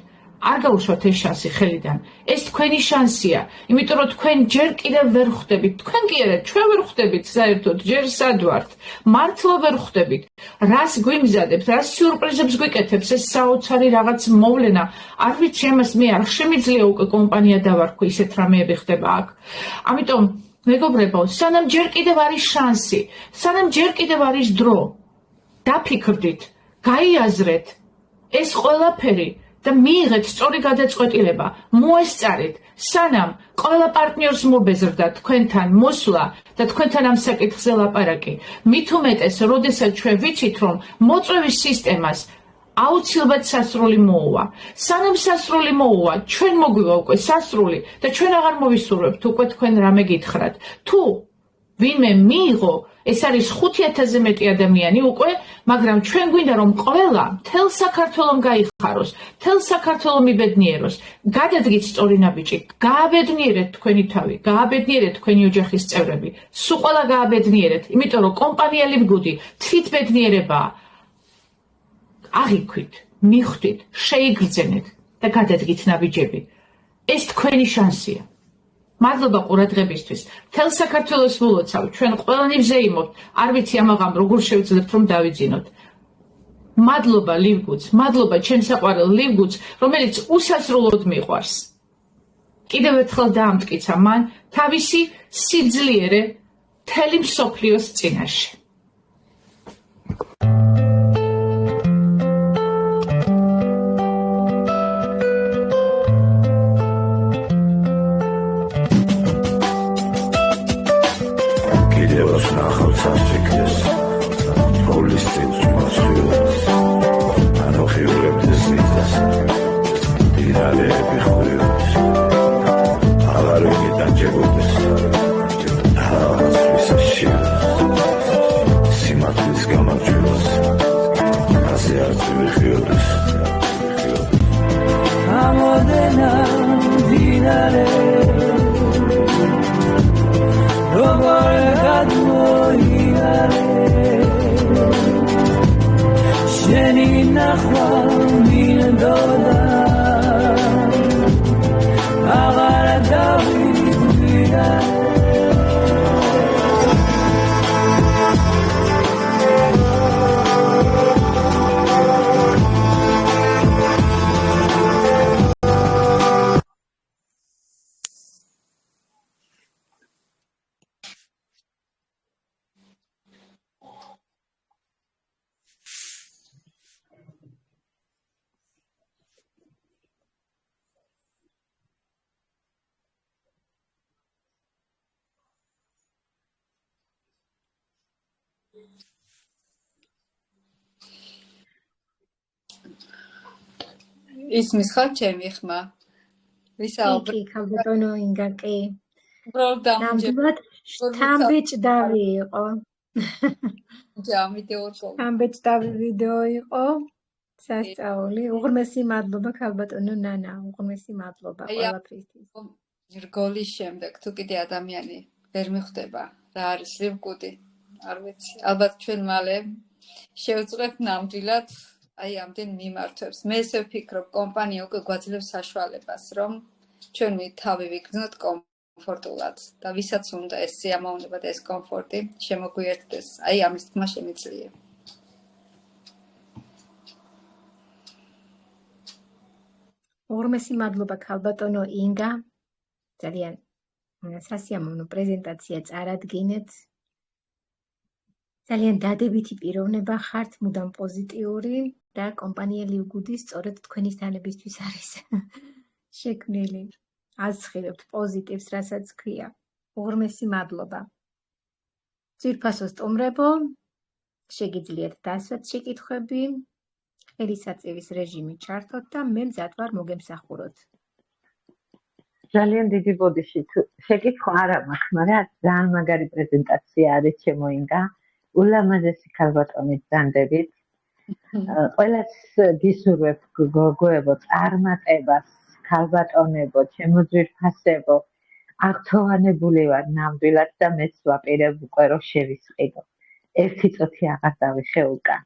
არ გაუშვათ ეს შანსი ხელიდან. ეს თქვენი შანსია, იმიტომ რომ თქვენ ჯერ კიდევ ვერ ხვდებით. თქვენ კი არა, ჩვენ ვერ ხვდებით საერთოდ, ჯერ სად ვართ. მართლა ვერ ხვდებით. რას გვიმზადებთ, რას სიურპრიზებს გვიკეთებს ეს საოცარი რაღაც მოვლენა. არ ვიცი, ამას მე არ შემიძლია უკვე კომპანია დავარქვი, ისეთ რამეები ხდება აქ. ამიტომ მეგობრებო, სანამ ჯერ კიდევ არის შანსი, სანამ ჯერ კიდევ არის დრო, დაფიქრდით, გაიაზრეთ ეს ყველაფერი და მიიღეთ სწორი გადაწყვეტილება, მოესწარეთ, სანამ ყველა პარტნიორს მობეზრდა თქვენთან მოსვლა და თქვენთან ამ საკითხზე ლაპარაკი. მით უმეტეს, როდესაც ჩვენ ვიცით, რომ მოწვევის სისტემას აუცილებლად სასრული მოუვა. სანამ სასრული მოუვა, ჩვენ მოგვივა უკვე სასრული და ჩვენ აღარ მოვისურვებთ უკვე თქვენ რამე გითხრათ. თუ ვინმე მიიღო, ეს არის 5000-ზე მეტი ადამიანი უკვე, მაგრამ ჩვენ გვინდა რომ ყველა მთელ საქართველოს გაიხაროს, მთელ საქართველოს მიბედნიეროს. გადადგით სწორი ნაბიჯი, გააბედნიერეთ თქვენი თავი, გააბედნიერეთ თქვენი ოჯახის წევრები, სულ ყველა გააბედნიერეთ, იმიტომ რომ კომპანია ლივგუდი თვითბედნიერებაა. აღიქვით, მიხვდით, შეიგრძენეთ და გადადგით ნაბიჯები. ეს თქვენი შანსია. მადლობა ყურადღებისთვის. მთელ საქართველოს ვილოცავ, ჩვენ ყველანი ვზეიმობთ, არ ვიცი ამაღამ როგორ შევძლებთ რომ დავიძინოთ. მადლობა ლივგუდს, მადლობა ჩემს საყვარელ ლივგუდს, რომელიც უსასრულოდ მიყვარს. კიდევ ერთხელ დაამტკიცა მან თავისი სიძლიერე მთელი მსოფლიოს წინაშე. ისმის ხო ჩემი ხმა? ვისაუბრე. კი, ქალბატონო ინგა, კი. უბრალოდ ნამდვილად შთამბეჭდავი იყო. შთამბეჭდავი ვიდეო იყო. სასწაული. უღრმესი მადლობა ქალბატონო ნანა, უღრმესი მადლობა ყველაფრისთვის. რგოლის შემდეგ თუ კიდე ადამიანი ვერ მიხვდება რა არის ლივკუდი, არ ვიცი. ალბათ ჩვენ მალე შევწყვეტ ნამდვილად აი ამდენ მიმართვებს. მე ესე ვფიქრობ, კომპანია უკვე გვაძლევს საშუალებას, რომ ჩვენ თავი ვიგრძნოთ კომფორტულად და ვისაც უნდა ეს სიამოვნება და ეს კომფორტი შემოგვიერთდეს. აი ამის თქმა შემიძლია. უღრმესი მადლობა ქალბატონო ინგა. ძალიან სასიამოვნო პრეზენტაცია წარადგინეთ. ძალიან დადებითი პიროვნება ხართ, მუდამ პოზიტიური და კომპანია ლივგუდი სწორედ თქვენის თანებისთვის არის შექმნილი. ასხივებთ პოზიტივს, რასაც ქვია. უღრმესი მადლობა. ძვირფასო სტუმრებო, შეგიძლიათ დასვათ შეკითხვები, ხელისაწევის რეჟიმი ჩართოთ და მე მზად ვარ მოგემსახუროთ. ძალიან დიდი ბოდიში შეკითხვა არა მაქვს, მაგრამ ძალიან მაგარი პრეზენტაცია არის ჩემო ინგა. ულამაზესი ქალბატონით დანდებით. ყველას გისურვებ გოგოებო წარმატებას, ქალბატონებო, ჩემო ძვირფასებო. აღთოვანებული ვარ ნამდვილად და მეც ვაპირებ უკვე რომ შევისყიდო. ერთი წუთი აღარ დავიხე უკან.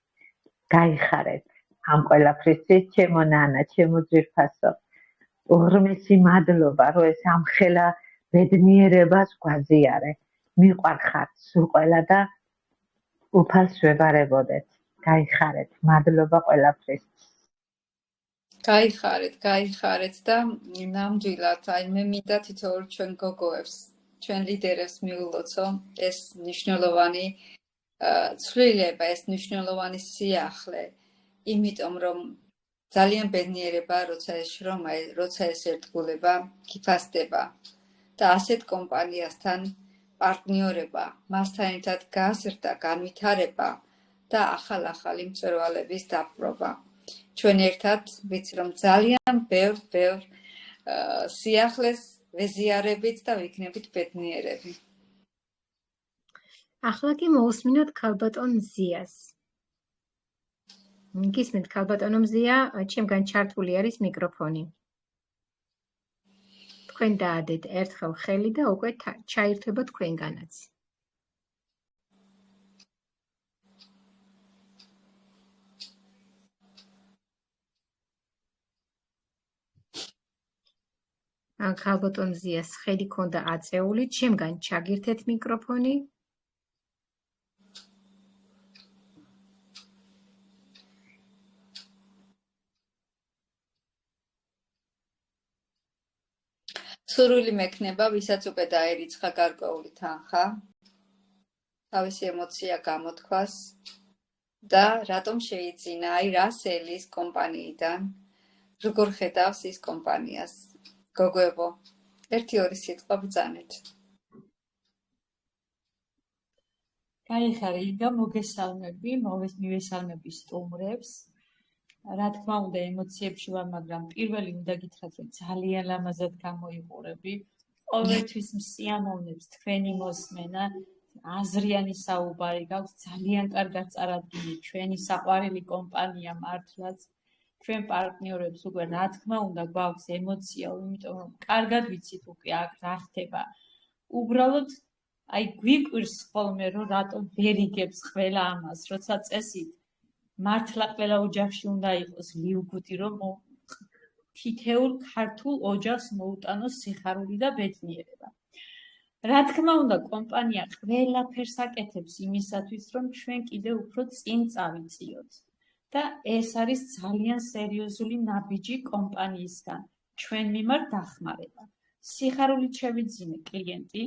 გაიხარეთ ამ ყველაფრისთვის, ჩემო ნანა, ჩემო ძვირფასო. უღრმესი მადლობა, რომ ეს ამხელა ბედნიერებას გვაზიარე. მიყვარხართ სულ ყველა და უფალს ვებარებოდეთ. გაიხარეთ, მადლობა ყველაფრის. გაიხარეთ და ნამდვილად, აი მე მინდა თითოეულ ჩვენ გოგოებს, ჩვენ ლიდერებს მიულოცო ეს მნიშვნელოვანი ცვლილება, ეს მნიშვნელოვანი სიახლე, იმიტომ რომ ძალიან ბედნიერება, როცა ეს შრომა, როცა ეს ერთგულება გიფასდება და ასეთ კომპანიასთან პარტნიორება, მასთან ერთად გაზრდა, განვითარება და ახალ-ახალი მწვერვალების დაპყრობა. ჩვენ ერთად ვიცი რომ ძალიან ბევრ სიახლეს ვეზიარებით და ვიქნებით ბედნიერები. ახლა კი მოусმინოთ ქალბატონ მზიას. გისმენთ ქალბატონო მზია, ჩემგან ჩართული არის მიკროფონი. თქვენ დაადეთ ერთხელ ხელი და უკვე ჩაირთვება თქვენგანაც. ქალბატონ მზიას ხელი ქონდა აწეული, ჩემგან ჩაგირთეთ მიკროფონი. სურვილი მექნება, ვისაც უკვე დაერიცხა გარკვეული თანხა, თავისი ემოცია გამოთქვას და რატომ შეიძინა, აი რას ელის კომპანიიდან, როგორ ხედავს ის კომპანიას. გოგოებო, 1-2 სიტყვა ბრძანეთ. გაიხარე ინგა, მოგესალმები, მივესალმები სტუმრებს. რა თქმა უნდა, ემოციებში ვარ, მაგრამ პირველი უნდა გითხრათ, რომ ძალიან ლამაზად გამოიყურები. ყოველთვის მსიამოვნებს თქვენი მოსმენა, აზრიანი საუბარი გაქვს, ძალიან კარგად წარადგინეთ ჩვენი საყვარელი კომპანია მართლაც. ჩვენ პარტნიორებს უკვე რა თქმა უნდა გვაქვს ემოცია, იმიტომ რომ კარგად ვიცით უკვე აქ რა ხდება. უბრალოდ აი გვიკვირს ხოლმე რომ რატომ ვერ იგებს ყველა ამას, როცა წესით მართლა ყველა ოჯახში უნდა იყოს ლივგუდი, რომ თითეულ ქართულ ოჯახს მოუტანოს სიხარული და ბედნიერება. რა თქმა უნდა, კომპანია ყველაფერს აკეთებს იმისათვის, რომ ჩვენ კიდევ უფრო წინ წავიწიოთ. და ეს არის ძალიან სერიოზული ნაბიჯი კომპანიისგან, ჩვენ მიმართ დახმარება. სიხარულით შევიძინე კლიენტი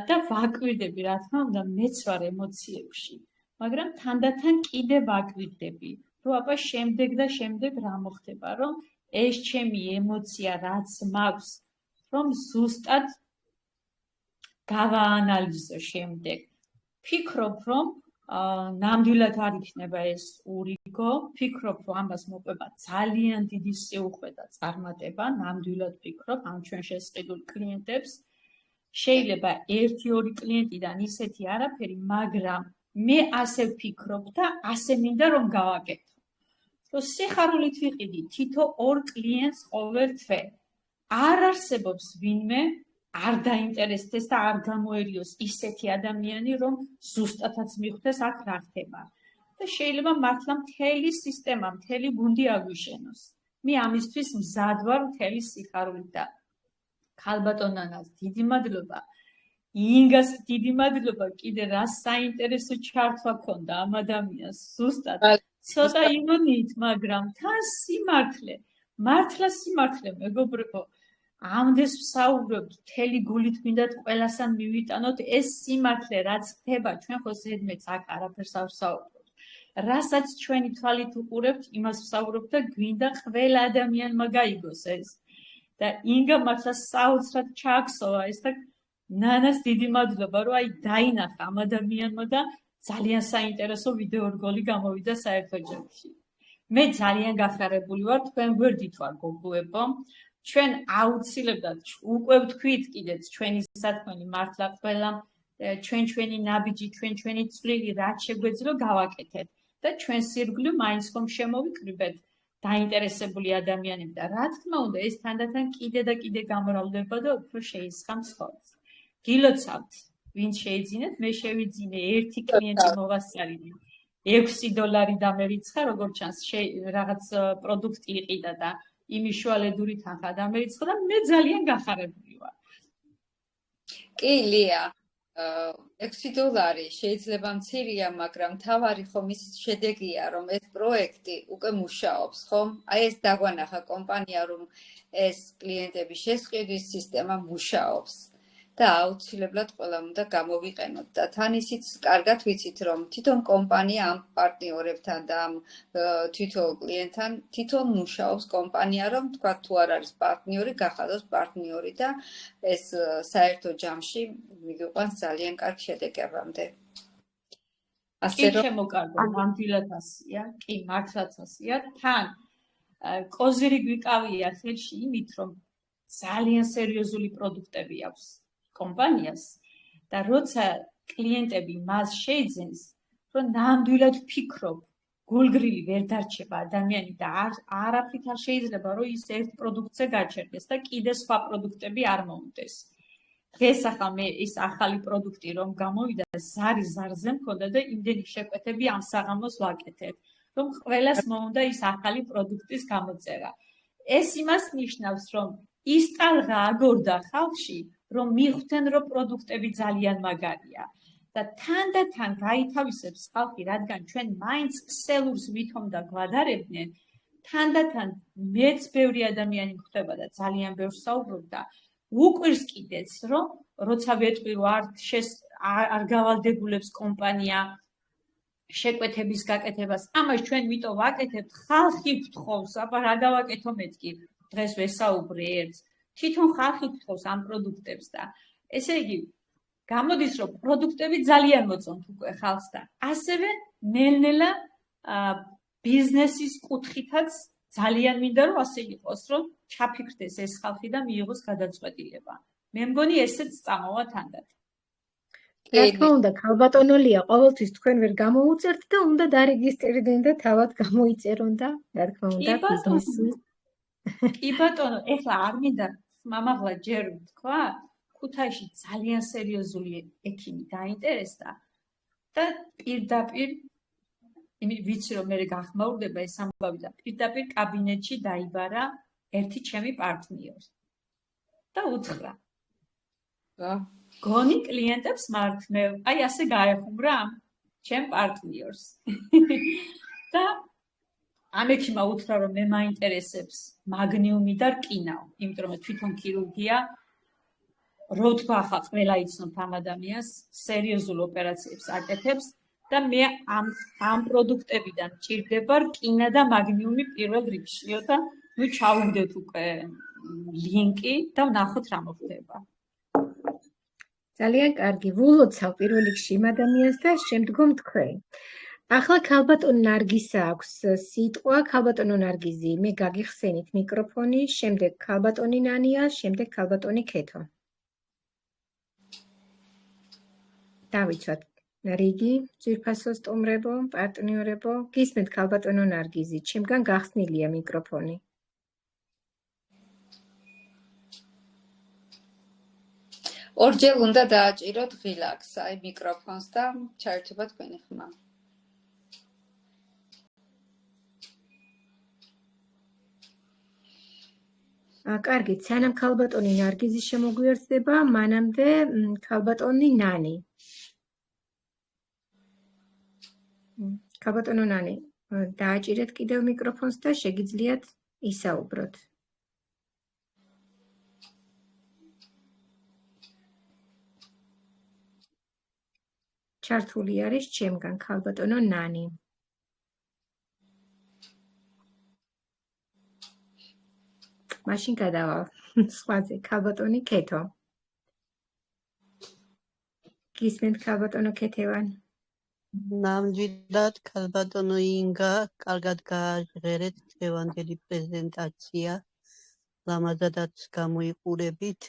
და ვაკვირდები, რა თქმა უნდა, მეც ვარ ემოციებში. მაგრამ თანდათან კიდე ვაკვირდები, რომ აბა შემდეგ და შემდეგ რა მოხდება, რომ ეს ჩემი ემოცია რაც მაქვს, რომ ზუსტად გავაანალიზო შემდეგ. ფიქრობ, რომ ნამდვილად არ იქნება ეს ურიგო. Ფიქრობ, რომ ამას მოყვება ძალიან დიდი სიუხვე და წარმატება, ნამდვილად ვფიქრობ ამ ჩვენ შესყიდულ კლიენტებს. შეიძლება 1-2 კლიენტიდან ისეთი არაფერი, მაგრამ მე ასე ვფიქრობ და ასე მინდა რომ გავაკეთო. რომ სიხარულით ვიყიდი თითო 2 კლიენტს ყოველ თვე. არ არსებობს ვინმე არ დაინტერესდეს და არ გამოერიოს ისეთი ადამიანი, რომ ზუსტადაც მიხვდეს აქ რა ხდება. და შეიძლება მართლა მთელი სისტემა, მთელი გუნდი აგვიშენოს. მე ამისთვის მზად ვარ მთელი სიხარულით და ქალბატონანას დიდი მადლობა. ინგას დიდი მადლობა, კიდე რა საინტერესო ჩართვა ქონდა ამ ადამიანს, ზუსტად. ცოტა ირონიით, მაგრამ თან სიმართლე, მართლა სიმართლე, მეგობრებო. ამდენს ვსაუბრობთ, მთელი გულით მინდათ ყველასთან მივიტანოთ ეს სიმართლე, რაც ხდება, ჩვენ ხო ზედმეტს აქ არაფერს არ ვსაუბრობთ. რასაც ჩვენი თვალით უყურებთ, იმას ვსაუბრობთ და გვინდა ყველა ადამიანმა გაიგოს ეს. და ინგა მართლა საოცრად ჩააქსოვა ეს და ნანას დიდი მადლობა, რომ აი დაინახა ამ ადამიანმა და ძალიან საინტერესო ვიდეო რგოლი გამოვიდა საერთო ჯამში. მე ძალიან გახარებული ვარ, თქვენ გვერდით ვარ გოგოებო. ჩვენ აუცილებლად უკვე ვთქვით კიდეც ჩვენი სათქმელი მართლა ყველა ჩვენი ნაბიჯი, ჩვენი წვლილი რაც შეგვეძლო გავაკეთეთ და ჩვენს ირგვლივ მაინც ხომ შემოვიკრიბეთ დაინტერესებული ადამიანები და რა თქმა უნდა ეს თანდათან კიდე და კიდე გამრავლდება და უფრო შეისხამს ხოლმე. გილოცავთ, ვინც შეიძინეთ, მე შევიძინე ერთი კლიენტი მოვასწარინე $6 დამერიცხა, როგორც ჩანს რაღაც პროდუქტი იყიდა და იმიშვალედური თანხა დამერიცხა და მე ძალიან გახარებული ვარ. კი, ლია, $6 შეიძლება მცირეა, მაგრამ თავარი ხომ ის შედეგია, რომ ეს პროექტი უკვე მუშაობს, ხომ? აი ეს დაგვანახა კომპანია, რომ ეს კლიენტების შესყიდვის სისტემა მუშაობს. და აუცილებლად ყველამ უნდა გამოვიყენოთ და თან ისიც კარგად ვიცით, რომ თვითონ კომპანია ამ პარტნიორებთან და ამ თვითონ კლიენტთან თვითონ მუშაობს კომპანია, რომ თქვა თუ არ არის პარტნიორი, გახადოს პარტნიორი და ეს საერთო ჯამში მიგიყვანს ძალიან კარგ შედეგებამდე. ასე რომ შემოკარგო, ნამდვილად ასია, კი, მართლაც ასია, თან კოზირი გვიკავია ხელში იმით, რომ ძალიან სერიოზული პროდუქტები აქვს კომპანიას და როცა კლიენტები მას შეიძენს, რომ ნამდვილად ვფიქრობ, გულგრილი ვერ დარჩება ადამიანი და არაფრით არ შეიძლება, რომ ის ერთ პროდუქტზე გაჩერდეს და კიდე სხვა პროდუქტები არ მოუნდეს. დღეს ახლა მე ის ახალი პროდუქტი რომ გამოვიდა, ზარი-ზარზე მქონდა და იმდენი შეკვეთები ამ საღამოს ვაკეთებ, რომ ყველას მოუნდა ის ახალი პროდუქტის გამოწერა. ეს იმას ნიშნავს, რომ ის ტალღა აგორდა ხალხში, რომ მიხვდნენ, რომ პროდუქტები ძალიან მაგარია და თანდათან გაითავისებს ხალხი, რადგან ჩვენ მაინც ქსელურს ვითომ და გვადარებდნენ, თანდათან მეც ბევრი ადამიანი გვხვდება და ძალიან ბევრს საუბრობ და უკვირს კიდეც, რომ როცა ვეტყვი, რომ არ გავალდებულებს კომპანია შეკვეთების გაკეთებას, ამას ჩვენ ვიტო ვაკეთებთ, ხალხი გთხოვს, აბა რა გავაკეთო მეთქი, დღეს ვესაუბრე ერთს. თვითონ ხალხი გთხოვს ამ პროდუქტებს და ესე იგი გამოდის რომ პროდუქტები ძალიან მოწონთ უკვე ხალხს და ასევე ნელ-ნელა ბიზნესის კუთხითაც ძალიან მინდა რომ ასე იყოს რომ ჩაფიქრდეს ეს ხალხი და მიიღოს გადაწყვეტილება. მე მგონი ესეც წამოვა თანდათან. რა თქმა უნდა, ქალბატონოლია ყოველთვის თქვენ ვერ გამოუწერთ და უნდა დარეგისტრირდნენ და თავად გამოიწერონ და რა თქმა უნდა ბიზნესი. კი ბატონო, ეხლა არ მინდა მამაღლა ჯერ ვთქვა, ქუთაისში ძალიან სერიოზული ექიმი დაინტერესდა და პირდაპირ ვიცი რომ მე გახმაურდება ეს ამბავი და პირდაპირ კაბინეტში დაიბარა ერთი ჩემი პარტნიორი და უთხრა გონი კლიენტებს მართმევ, აი ასე გაეხუმრა ჩემ პარტნიორს და ამექიმა უთხრა რომ მე მაინტერესებს მაგნიუმი და რკინაო, იმიტომ რომ თვითონ ქირურგია რო თქვა ახლა ყველა იცნობთ ამ ადამიანს, სერიოზულ ოპერაციებს აკეთებს და მე ამ პროდუქტებიდან ჭირდება რკინა და მაგნიუმი პირველ რიგშიო და ნუ ჩავუგდეთ უკვე ლინკი და ვნახოთ რა მოხდება. ძალიან კარგი. ვულოცავ პირველ რიგში იმ ადამიანს და შემდგომ თქვენ. ახლა ქალბატონ ნარგისა აქვს სიტყვა. ქალბატონო ნარგიზი, მე გაგიხსენით მიკროფონი, შემდეგ ქალბატონი ნანია, შემდეგ ქალბატონი ქეთო. დავიცვათ რიგი, ძვირფასო სტუმრებო, პარტნიორებო, გისმენთ ქალბატონო ნარგიზი, ჩემგან გახსნილია მიკროფონი. ორჯერ უნდა დააჭიროთ ღილაკს, აი მიკროფონს და ჩაერთვება თქვენი ხმა. კარგით, სანამ ქალბატონი ნარგიზი შემოგვიერთდება, მანამდე ქალბატონი ნანი. ქალბატონო ნანი, დააჭირეთ კიდევ მიკროფონს და შეგიძლიათ ისაუბროთ. ჩართული არის ჩემგან ქალბატონო ნანი. მაშინ გადავალ სხვაზე, ქალბატონი ქეთო. გისმენთ ქალბატონო ქეთევან. ნამდვილად ქალბატონო ინგა, კარგად გააჟღერეთ დღევანდელი პრეზენტაცია, ლამაზადაც გამოიყურებით.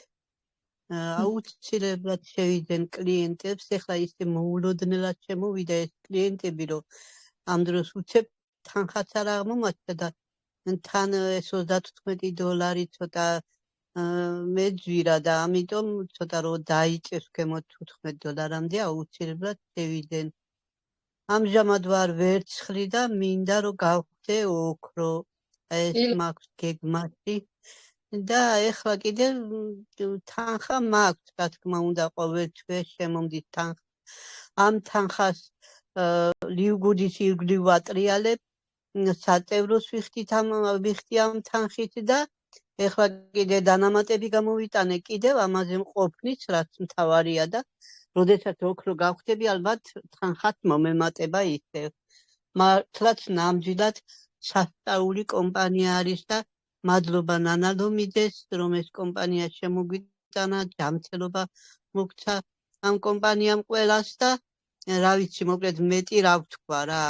აუცილებლად შევიდნენ კლიენტებს, ეხლა ისე მოულოდნელად შემოვიდა ეს კლიენტები, რომ ამ დროს უცებ თანხაც არ აღმომაჩნდა და თან ეს $35 ცოტა მეძვირა და ამიტომ ცოტა რომ დაიწეს გემოთ $15-მდე აუცილებლად შევიდნენ. ამჟამად ვარ ვერცხლი და მინდა რომ გავხდე ოქრო, ეს მაქვს გეგმაში და ეხლა კიდე თანხა მაქვს, რა თქმა უნდა, ყოველ თვეს შემომდის თანხა. ამ თანხას ლიგუდის ირგვლივ ვატრიალებ, საწევროს ვიხდით ამ თანხით და ეხლა კიდე დანამატები გამოვიტანე კიდევ ამაზე მყოფნის, რაც მთავარია და როდესაც ოქრო გავხდები, ალბათ თანხაც მომემატება ისევ. მართლაც ნამდვილად სასწაული კომპანია არის და მადლობა ნანა ლომიძეს, რომ ეს კომპანია შემოგვიტანა, ჯანმრთელობა მოგცა ამ კომპანიამ ყველას და რა ვიცი, მოკლედ მეტი რა ვთქვა რა.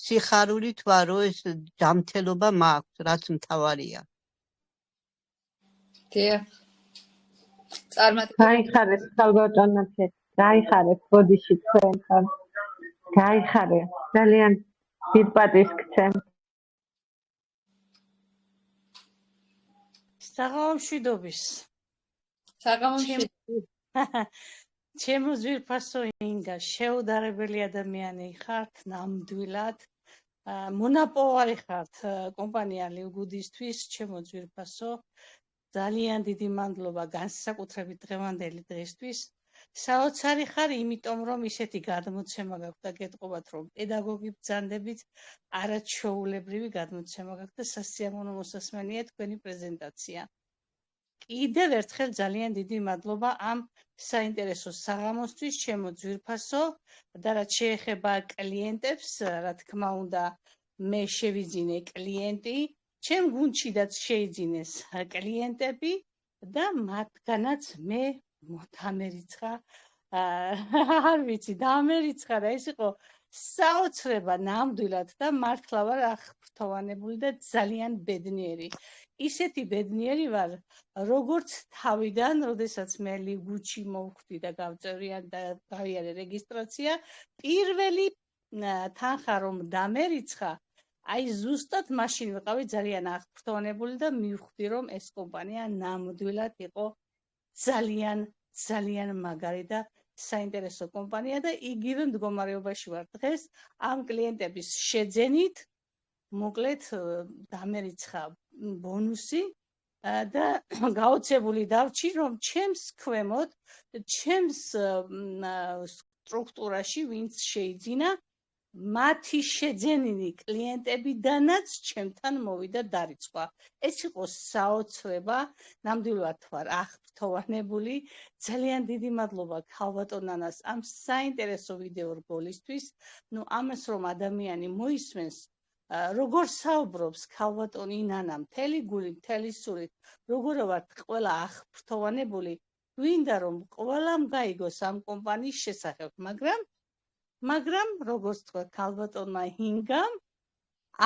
სიხარულით ვარ, რომ ეს ჯანმრთელობა მაქვს, რაც მთავარია. დიახ. წარმატებით. გაიხარეთ ქალბატონო ქეთ, გაიხარეთ ბოდიში თქვენთან. გაიხარე, ძალიან დიდ პატივს გცემ. საღამომშვიდობის. ჩემო ძვირფასო ინგა, შეუდარებელი ადამიანი ხართ, ნამდვილად. მონაპოვარი ხართ კომპანია ლივგუდისთვის, ჩემო ძვირფასო. ძალიან დიდი მადლობა განსაკუთრებით დღევანდელი დღისთვის. საოცარი ხარ, იმიტომ რომ ისეთი გადმოცემა გაქვთ და გეტყობათ, რომ პედაგოგი ბრძანდებით, არაჩვეულებრივი გადმოცემა გაქვთ და სასიამოვნო მოსასმენია თქვენი პრეზენტაცია. კიდევ ერთხელ ძალიან დიდი მადლობა ამ საინტერესო საღამოსთვის, ჩემო ძვირფასო და რაც შეეხება კლიენტებს, რა თქმა უნდა, მე შევიძინე კლიენტი, ჩემ გუნდშიდაც შეიძინეს კლიენტები და მათგანაც მე დამერიცხა, არ ვიცი, დამერიცხა და ეს იყო საოცრება ნამდვილად და მართლა ვარ აღფრთოვანებული და ძალიან ბედნიერი. ისეთი ბედნიერი ვარ, როგორც თავიდან, როდესაც მე ლიგუჩი მოვხვდი და გავიარე რეგისტრაცია, პირველი თანხა რომ დამერიცხა, აი ზუსტად მაშინ ვიყავი ძალიან აღფრთოვანებული და მივხვდი, რომ ეს კომპანია ნამდვილად იყო ძალიან მაგარი და საინტერესო კომპანია და იგივე მდგომარეობაში ვარ დღეს ამ კლიენტების შეძენით, მოკლედ დამერიცხა ბონუსი და გაოცებული დავჭი, რომ ჩემს ქვემოთ, ჩემს სტრუქტურაში ვინც შეიძინა, მათი შეძენილი კლიენტებიდანაც ჩემთან მოვიდა დარიცხვა. ეს იყო საოცრება, ნამდვილად ვარ აღფრთოვანებული. ძალიან დიდი მადლობა ქალბატონ ნანას ამ საინტერესო ვიდეო რგოლისთვის. ამას რომ ადამიანი მოისმენს, როგორ საუბრობს ქალბატონი ნანა, მთელი გულით, მთელი სულით, როგორ ვართ ყველა აღფრთოვანებული, გვინდა რომ ყველამ გაიგოს ამ კომპანიის შესახებ, მაგრამ როგორც თქვა ქალბატონმა ჰინგამ,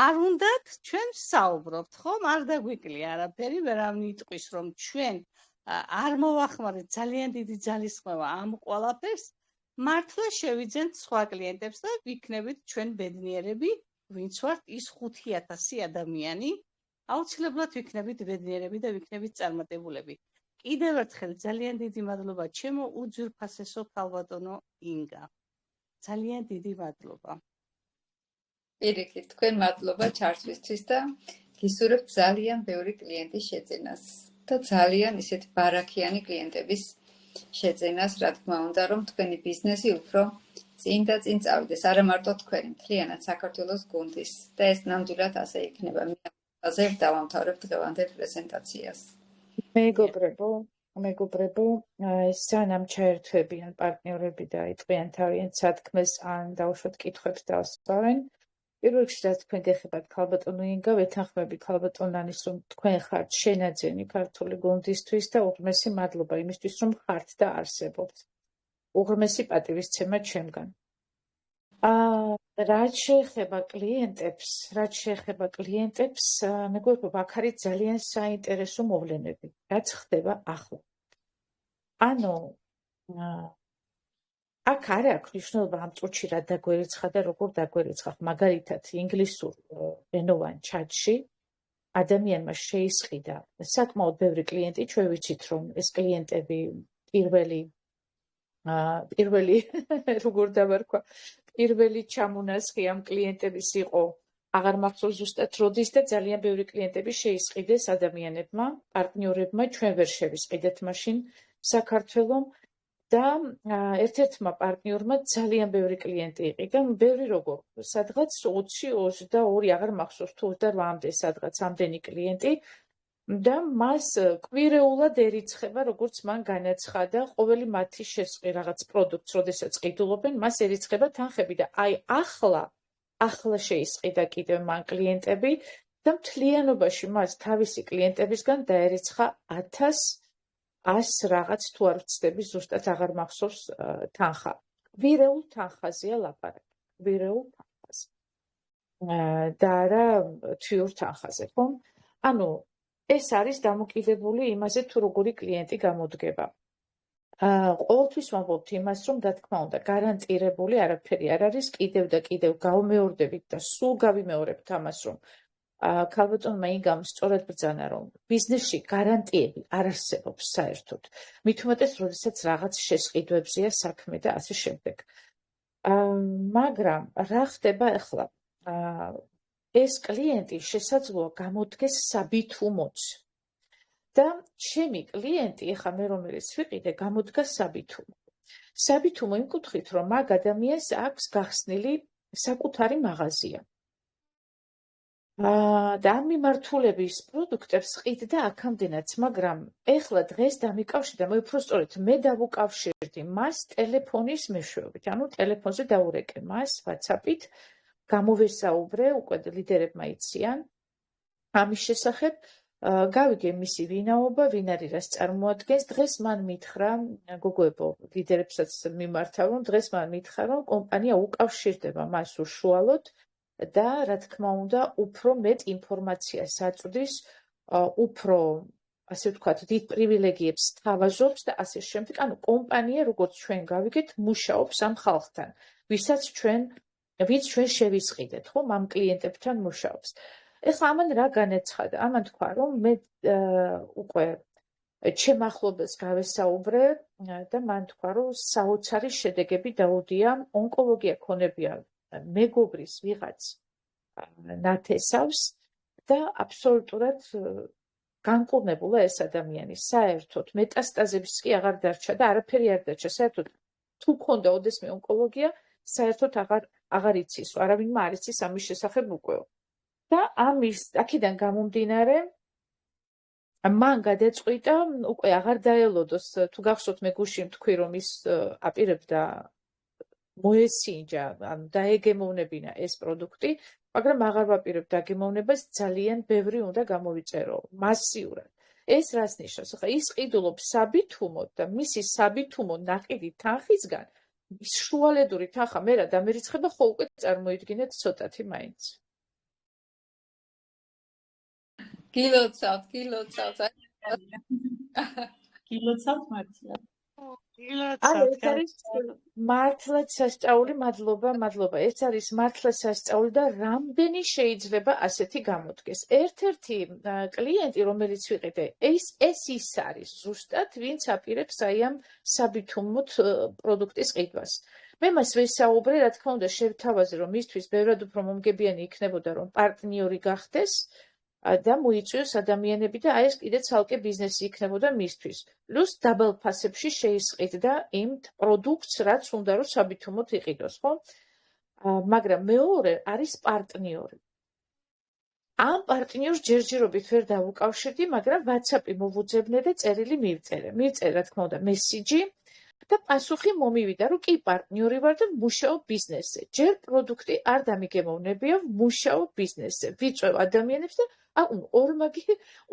არ უნდათ ჩვენ საუბრობთ, ხომ? არ დაგვიკლია არაფერი, ვერავინ იტყვის რომ ჩვენ არ მოვახმარეთ ძალიან დიდი ძალისხმევა ამ ყველაფერს, მართლა შევიძენთ სხვა კლიენტებს და ვიქნებით ჩვენ ბედნიერები, ვინც ვართ ის 5,000 ადამიანი, აუცილებლად ვიქნებით ბედნიერები და ვიქნებით წარმატებულები. კიდევ ერთხელ ძალიან დიდი მადლობა ჩემო უძვირფასესო ქალბატონო ინგა. ძალიან დიდი მადლობა. პირიქით, თქვენ მადლობა ჩართვისთვის და გისურვებთ ძალიან ბევრი კლიენტის შეძენას და ძალიან ისეთი ბარაქიანი კლიენტების შეძენას, რა თქმა უნდა, რომ თქვენი ბიზნესი უფრო წინ და წინ წავიდეს, არა მარტო თქვენი, მთლიანად საქართველოს გუნდის და ეს ნამდვილად ასე იქნება. მე დავამთავრებ დღევანდელ პრეზენტაციას. მეგობრებო, ეს სანამ ჩაერთვებიან პარტნიორები და იტყვიან თავიანთ სათქმეს ან დაუშვათ კითხვებს დავსვავენ, პირველ რიგში რაც თქვენ გეხებათ ქალბატონო ინგა, ვეთანხმები ქალბატონანის, რომ თქვენ ხართ შენაძენი ქართული გუნდისთვის და უღრმესი მადლობა იმისთვის, რომ ხართ და არსებობთ. უღრმესი პატივისცემა ჩემგან. რაც შეეხება კლიენტებს, მეგობრებო, აქ არის ძალიან საინტერესო მოვლენები, რაც ხდება ახლა. ანუ აქ არ აქვს მნიშვნელობა ამ წუთში რა დაგვერიცხა და როგორ დაგვერიცხა. მაგალითად, ინგლისურ ენოვან ჩატში ადამიანმა შეისყიდა საკმაოდ ბევრი კლიენტი, ჩვენ ვიცით, რომ ეს კლიენტები პირველი ჩამონასხი ამ კლიენტების იყო, აღარ მახსოვს ზუსტად როდის და ძალიან ბევრი კლიენტები შეისყიდეს ადამიანებმა, პარტნიორებმა, ჩვენ ვერ შევისყიდეთ მაშინ საქართველომ და ერთ-ერთმა პარტნიორმა ძალიან ბევრი კლიენტი იყიდა, ბევრი როგორ, სადღაც 20-22, აღარ მახსოვს თუ 28-მდე სადღაც ამდენი კლიენტი და მას კვირეულადერიცხება, როგორც მან განაცხადა, ყოველი მათი შესყი რაღაც პროდუქტს, როდესაც ყიდულობენ, მას eriცხება თანხები და აი ახლა შეისყიდა კიდევ მან კლიენტები და მთლიანობაში მას თავისი კლიენტებისგან დაერიცხა 1,100 რაღაც თუ არ ვცდები, ზუსტად აღარ მახსოვს თანხა. კვირეულ თანხაზეა ლაპარაკი, კვირეულ თანხაზე. და არა თვიურ თანხაზე, ხომ? ანუ ეს არის დამოკიდებული იმაზე, თუ როგორი კლიენტი გამოდგება. ყოველთვის ვამბობთ იმას, რომ რა თქმა უნდა, გარანტირებული არაფერი არ არის, კიდევ და კიდევ გავმეორდებით და სულ გავიმეორებთ ამას, რომ ქალბატონმა ინგამ სწორად ბრძანა, რომ ბიზნესში გარანტიები არ არსებობს საერთოდ. მით უმეტეს, როდესაც რაღაც შესყიდვებზეა საქმე და ასე შემდეგ. მაგრამ რა ხდება ახლა? ეს კლიენტი შესაძლოა გამოდგეს საბითუმოც. და ჩემი კლიენტი, ეხლა მე რომელიც ვიყიდე, გამოდგა საბითუმო. საბითუმო იმ კუთხით, რომ მაგ ადამიანს აქვს გახსნილი საკუთარი მაღაზია. და ამ მიმართულების პროდუქტებს ყიდდა აქამდენაც, მაგრამ ეხლა დღეს დამიკავშირდა, უფრო სწორედ მე დავუკავშირდი მას ტელეფონის მეშვეობით, ანუ ტელეფონზე დაურეკე მას WhatsApp-ით, გამოვესაუბრე, უკვე ლიდერებმა იციან ამის შესახებ, გავიგე მისი ვინაობა, ვინ არის რას წარმოადგენს. დღეს მან მითხრა, გოგოებო, ლიდერებსაც მიმართავ, რომ დღეს მან მითხრა, რომ კომპანია უკავშირდება მას უშუალოდ და რა თქმა უნდა, უფრო მეტ ინფორმაციას აწვდის, უფრო, ასე ვთქვათ, დიდ პრივილეგიებს თავაზობს და ასე შემდეგ. ანუ კომპანია, როგორც ჩვენ გავიგეთ, მუშაობს ამ ხალხთან, ვინც ჩვენ შევისყიდეთ, ხომ, ამ კლიენტებთან მუშაობს. ეხლა ამან რა განაცხადა? ამან თქვა, რომ მე უკვე ჩემ ახლობელს გავესაუბრე და მან თქვა, რომ საოცარი შედეგები დაუდია, ონკოლოგია ქონებია მეგობრის ვიღაც ნათესავს და აბსოლუტურად განკურნებულა ეს ადამიანი. საერთოდ მეტასტაზების კი აღარ დარჩა და არაფერი არ დარჩა. საერთოდ თუ ქონდა ოდესმე ონკოლოგია, საერთოდ აღარ იცის, არავინმა არ იცის ამის შესახებ უკვე. და აქედან გამომდინარე, მან გადაწყვიტა, უკვე აღარ დაელოდოს, თუ გახსოვთ მე გუშინ თქვი, რომ ის აპირებდა მოესინჯა, ანუ დაეგემოვნებინა ეს პროდუქტი, მაგრამ აღარ ვაპირებ დაგემოვნებას, ძალიან ბევრი უნდა გამოვიწერო, მასიურად. ეს რას ნიშნავს? ახლა ის ყიდულობს საბითუმოდ და მისი საბითუმო ნაყიდი თანხისგან შუალედური თანხა მერად ამერიცხება, ხო უკვე წარმოიდგინეთ ცოტათი მაინც. გილოცავთ. გილოცავთ მართლა. ანუ ეს არის მართლაც სასწაული, მადლობა. ეს არის მართლაც სასწაული და რამდენი შეიძლება ასეთი გამოდგეს. ერთ-ერთი კლიენტი, რომელიც ვიყიდე, ეს ის არის ზუსტად, ვინც აპირებს აი ამ საბითუმოთ პროდუქტის ყიდვას. მე მას ვესაუბრე, რა თქმა უნდა, შევთავაზე, რომ მისთვის ბევრად უფრო მომგებიანი იქნებოდა, რომ პარტნიორი გახდეს და მოიწვიოს ადამიანები და აი ეს კიდე ცალკე ბიზნესი იქნებოდა მისთვის. პლუს დაბალ ფასებში შეისყიდდა იმ პროდუქტს, რაც უნდა რომ საბითუმოდ იყიდოს, ხო? მაგრამ მეორე არის პარტნიორი. ამ პარტნიორს ჯერჯერობით ვერ დავუკავშირდი, მაგრამ WhatsApp-ი მოვუძებნე და წერილი მივწერე. მივწერე, რა თქმა უნდა, მესიჯი და პასუხი მომივიდა, რომ კი პარტნიორი ვარ და ვმუშაობ ბიზნესზე. ჯერ პროდუქტი არ დამიგემოვნებია, ვმუშაობ ბიზნესზე. ვიწვევ ადამიანებს და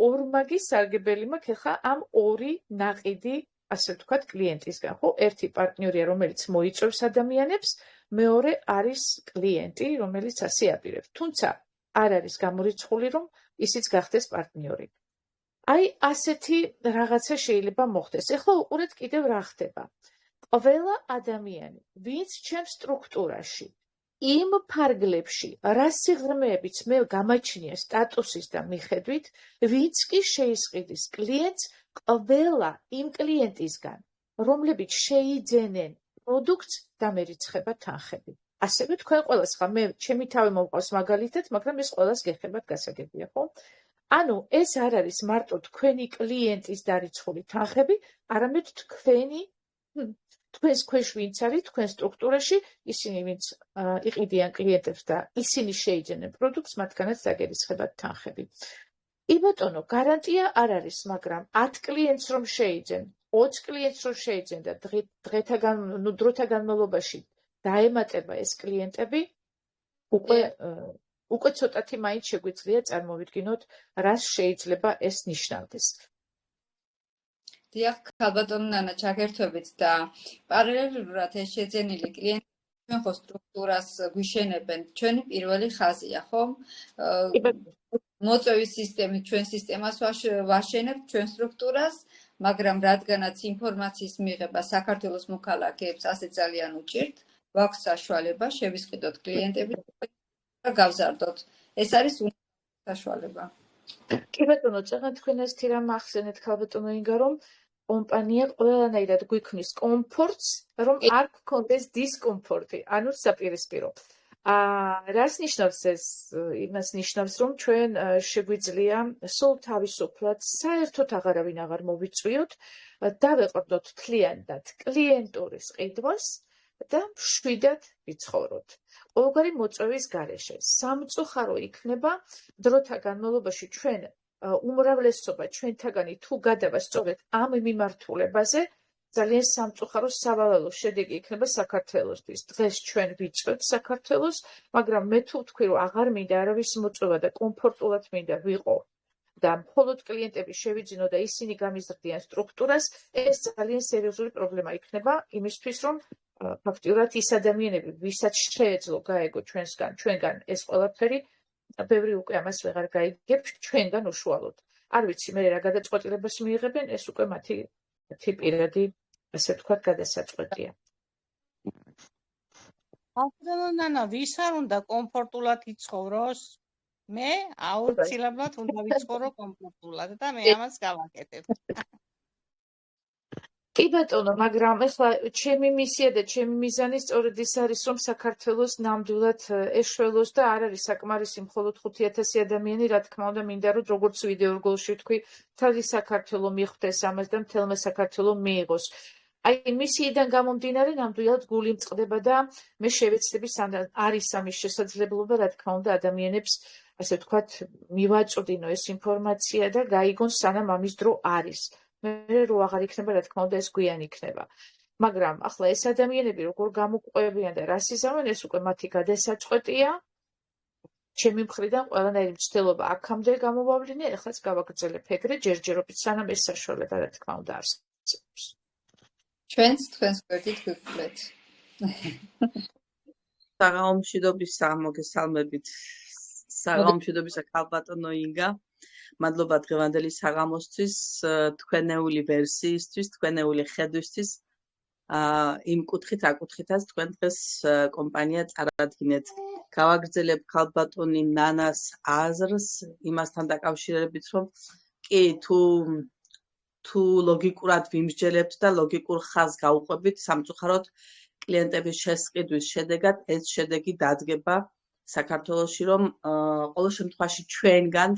ორმაგი სარგებელი მაქვს ახლა ამ ორი ნაყიდი, ასე ვთქვათ, კლიენტისგან, ხო? ერთი პარტნიორია, რომელიც მოიწვევს ადამიანებს, მეორე არის კლიენტი, რომელიც ასე აპირებს. თუმცა არ არის გამორიცხული, რომ ისიც გახდეს პარტნიორი. აი, ასეთი რაღაცა შეიძლება მოხდეს. ეხლა უყურეთ კიდევ რა ხდება. ყველა ადამიანი, ვინც ჩემს სტრუქტურაში იმ ფარგლებში, რა სიღრმეებიც მე გამაჩნია სტატუსის და მიხედვით, ვინც კი შეისყიდის კლიენტს, ყველა იმ კლიენტისგან, რომლებიც შეიძენენ პროდუქტს, დამერიცხება თანხები. ასევე თქვენ ყველას ხა მე ჩემი თავი მომყავს მაგალითად, მაგრამ ეს ყველას გეხებათ გასაგებია, ხო? ანუ ეს არ არის მარტო თქვენი კლიენტის დარიცხული თანხები, არამედ თქვენს ქვეშ ვინც არის, თქვენ სტრუქტურაში, ისინი ვინც იყიდიან კლიენტებს და ისინი შეიძენენ პროდუქტს, მათგანაც დაგერიცხებათ თანხები. კი ბატონო, გარანტია არ არის, მაგრამ 10 კლიენტს რომ შეიძენ, 20 კლient რო შეიძლება დროთა განმავლობაში დაემატება ეს კლიენტები, უკვე ცოტათი მაინც შეგვიძლია წარმოვიდგინოთ, რას შეიძლება ეს ნიშნავდეს. დიახ, ქალბატონო ნანა, ჩაგერთვებით და პარალელურად ეს შეძენილი კლიენტები ჩვენ ხო სტრუქტურას გვიშენებენ, ჩვენი პირველი ხაზია, ხო? მოწვევის სისტემით ჩვენ სისტემას ვაშენებთ, ჩვენ სტრუქტურას, მაგრამ რადგანაც ინფორმაციის მიღება საქართველოს მოქალაქეებს ასე ძალიან უჭირთ, გვაქვს საშუალება შევისყიდოთ კლიენტები და გავზარდოთ. ეს არის საშუალება. კი ბატონო, წაღან თქვენ ასეთი რამ ახსენეთ ქალბატონო ინგა, რომ კომპანია ყველანაირად გვიქმნის კომფორტს, რომ არ გქონდეს დისკომფორტი, ანუ საპირისპირო. რას ნიშნავს ეს? იმას ნიშნავს, რომ ჩვენ შეგვიძლია სულ თავისუფლად საერთოდ აღარავინ აღარ მოვიწვიოთ, დავეყრდოთ თლიანად კლიენტურის ყიდვას და მშვიდად ვიცხოვროთ. ყოველგვარი მოწვევის გარეშე სამწუხარო იქნება დროთა განმავლობაში ჩვენ უმრავლესობა ჩვენთაგანი თუ გადავა სწორედ ამ მიმართულებაზე, ძალიან სამწუხარო სავალალო შედეგი იქნება საქართველოსთვის. დღეს ჩვენ ვიწვევთ საქართველოს, მაგრამ მე თუ ვთქვი, რომ აღარ მინდა არავის მოწვევა და კომფორტულად მინდა ვიყო და მხოლოდ კლიენტები შევიძინო და ისინი გამიზრდიან სტრუქტურას, ეს ძალიან სერიოზული პრობლემა იქნება იმისთვის, რომ ფაქტიურად ის ადამიანები, ვისაც შეეძლო გაეგო ჩვენგან ეს ყველაფერი, ბევრი უკვე ამას ვეღარ გაიგებ ჩვენგან უშუალოდ. არ ვიცი მე რა გადაწყვეტილებას მიიღებენ, ეს უკვე მათი პირადი, ასე ვთქვათ, გადასაწყვეტია. ახლა ნანა, ვის არ უნდა კომფორტულად იცხოვროს? მე აუცილებლად უნდა ვიცხოვრო კომფორტულად და მე ამას გავაკეთებ. კი ბატონო, მაგრამ ახლა ჩემი მისია და ჩემი მიზანი სწორედ ის არის, რომ საქართველოს ნამდვილად ეშველოს და არ არის საკმარისი მხოლოდ 5,000 ადამიანი, რა თქმა უნდა, მინდა რომ როგორც ვიდეო რგოლში ვთქვი, მთელი საქართველო მიხვდეს ამას და მთელმა საქართველო მიიღოს. აი მისიიდან გამომდინარე, ნამდვილად გული მწყდება და მე შევეცდები, სანამ არის ამის შესაძლებლობა, რა თქმა უნდა, ადამიანებს, ასე ვთქვათ, მივაწვდინო ეს ინფორმაცია და გაიგონ, სანამ ამის დრო არის. მე რო აღარ იქნება, რა თქმა უნდა, ეს გვიან იქნება. მაგრამ ახლა ეს ადამიანები როგორ გამოყვებიან და რას იზამენ, ეს უკვე მათი გადასაწყვეტია. ჩემი მხრიდან ყველანაირი მცდელობა აქამდე გამოვავლინე, ეხლაც გავაგრძელებ ეგრე ჯერჯერობით, სანამ ეს საშუალება რა თქმა უნდა არსებობს. ჩვენს გვერდით გვიგვხლეთ. საღამომშვიდობისა, მოგესალმებით. საღამომშვიდობისა ქალბატონო ინგა. მადლობა დღევანდელი საღამოსთვის, თქვენეული ვერსიისთვის, თქვენეული ხედვისთვის. იმ კუთხით, აკუთხითაც თქვენ დღეს კომპანია წარადგინეთ. გავაგრძელებ ქალბატონი ნანას აზრს იმასთან დაკავშირებით, რომ კი თუ ლოგიკურად ვიმსჯელებთ და ლოგიკურ ხაზს გავუყვებით, სამწუხაროდ კლიენტების შესყიდვის შედეგად ეს შედეგი დადგება საქართველოში, რომ ყოველ შემთხვევაში ჩვენგან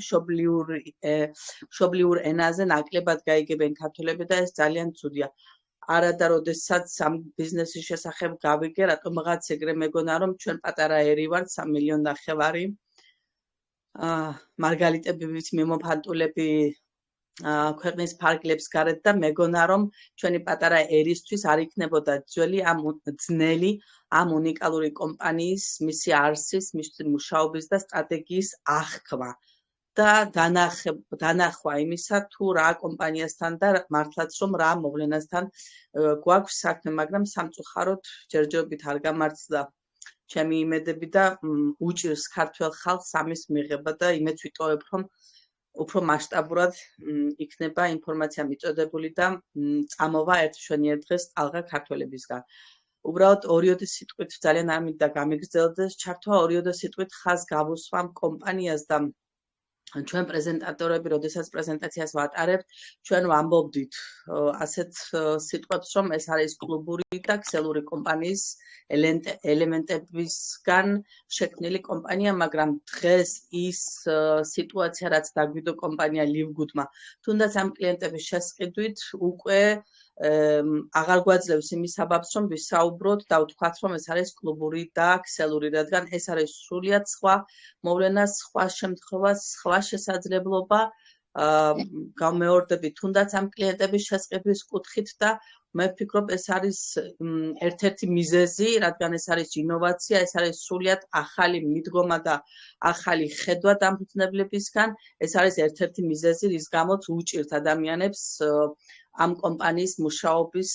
მშობლიურ ენაზე ნაკლებად გაიგებენ ქართველები და ეს ძალიან ცუდია. არადა როდესაც ამ ბიზნესის შესახებ გავიგე, რატომღაც ეგრე მეგონა, რომ ჩვენ პატარა ერი ვართ, 3,5 მილიონი. მარგალიტებით მიმოფანტულები ქვეყნის ფარგლებს გარეთ და მეგონა, რომ ჩვენი პატარა ერისთვის არ იქნებოდა ძნელი ამ უნიკალური კომპანიის, მისი არსის, მისი მუშაობის და სტრატეგიის აღქმა. და დანახვა იმისა, თუ რა კომპანიასთან და მართლაც რომ რა მოვლენასთან გვაქვს საქმე, მაგრამ სამწუხაროდ ჯერჯერობით არ გამართლდა ჩემი იმედები და უჭირს ქართველ ხალხს ამის მიღება და იმედს ვიტოვებ, რომ უფრო მასშტაბურად იქნება ინფორმაცია მიწოდებული და წამოვა ერთ შვენიერ დღეს ტალღა ქართველებისგან. უბრალოდ ორიოდე სიტყვით ძალიან არ მინდა გამიგრძელდეს ჩართვა, ორიოდე სიტყვით ხაზს გავუსვამ კომპანიას და ჩვენ პრეზენტატორები, როდესაც პრეზენტაციას ვატარებთ, ჩვენ ვამბობდით ასეთ სიტყვებს, რომ ეს არის კლუბური და ქსელური კომპანიის ელემენტებისგან შექმნილი კომპანია, მაგრამ დღეს ის სიტუაცია, რაც დაგვიდო კომპანია ლივგუდმა, თუნდაც ამ კლიენტების შესყიდვით უკვე აღარ გვაძლევს იმის საბაბს, რომ ვისაუბროთ და ვთქვათ, რომ ეს არის კლუბური და ქსელური, რადგან ეს არის სრულიად სხვა მოვლენა, სხვა შემთხვევა, სხვა შესაძლებლობა. გამეორდები თუნდაც ამ კლიენტების შესყიდვის კუთხით და მე ვფიქრობ, ეს არის ერთ-ერთი მიზეზი, რადგან ეს არის ინოვაცია, ეს არის სრულიად ახალი მიდგომა და ახალი ხედვა დამფუძნებლებისგან, ეს არის ერთ-ერთი მიზეზი, რის გამოც უჭირთ ადამიანებს ამ კომპანიის მუშაობის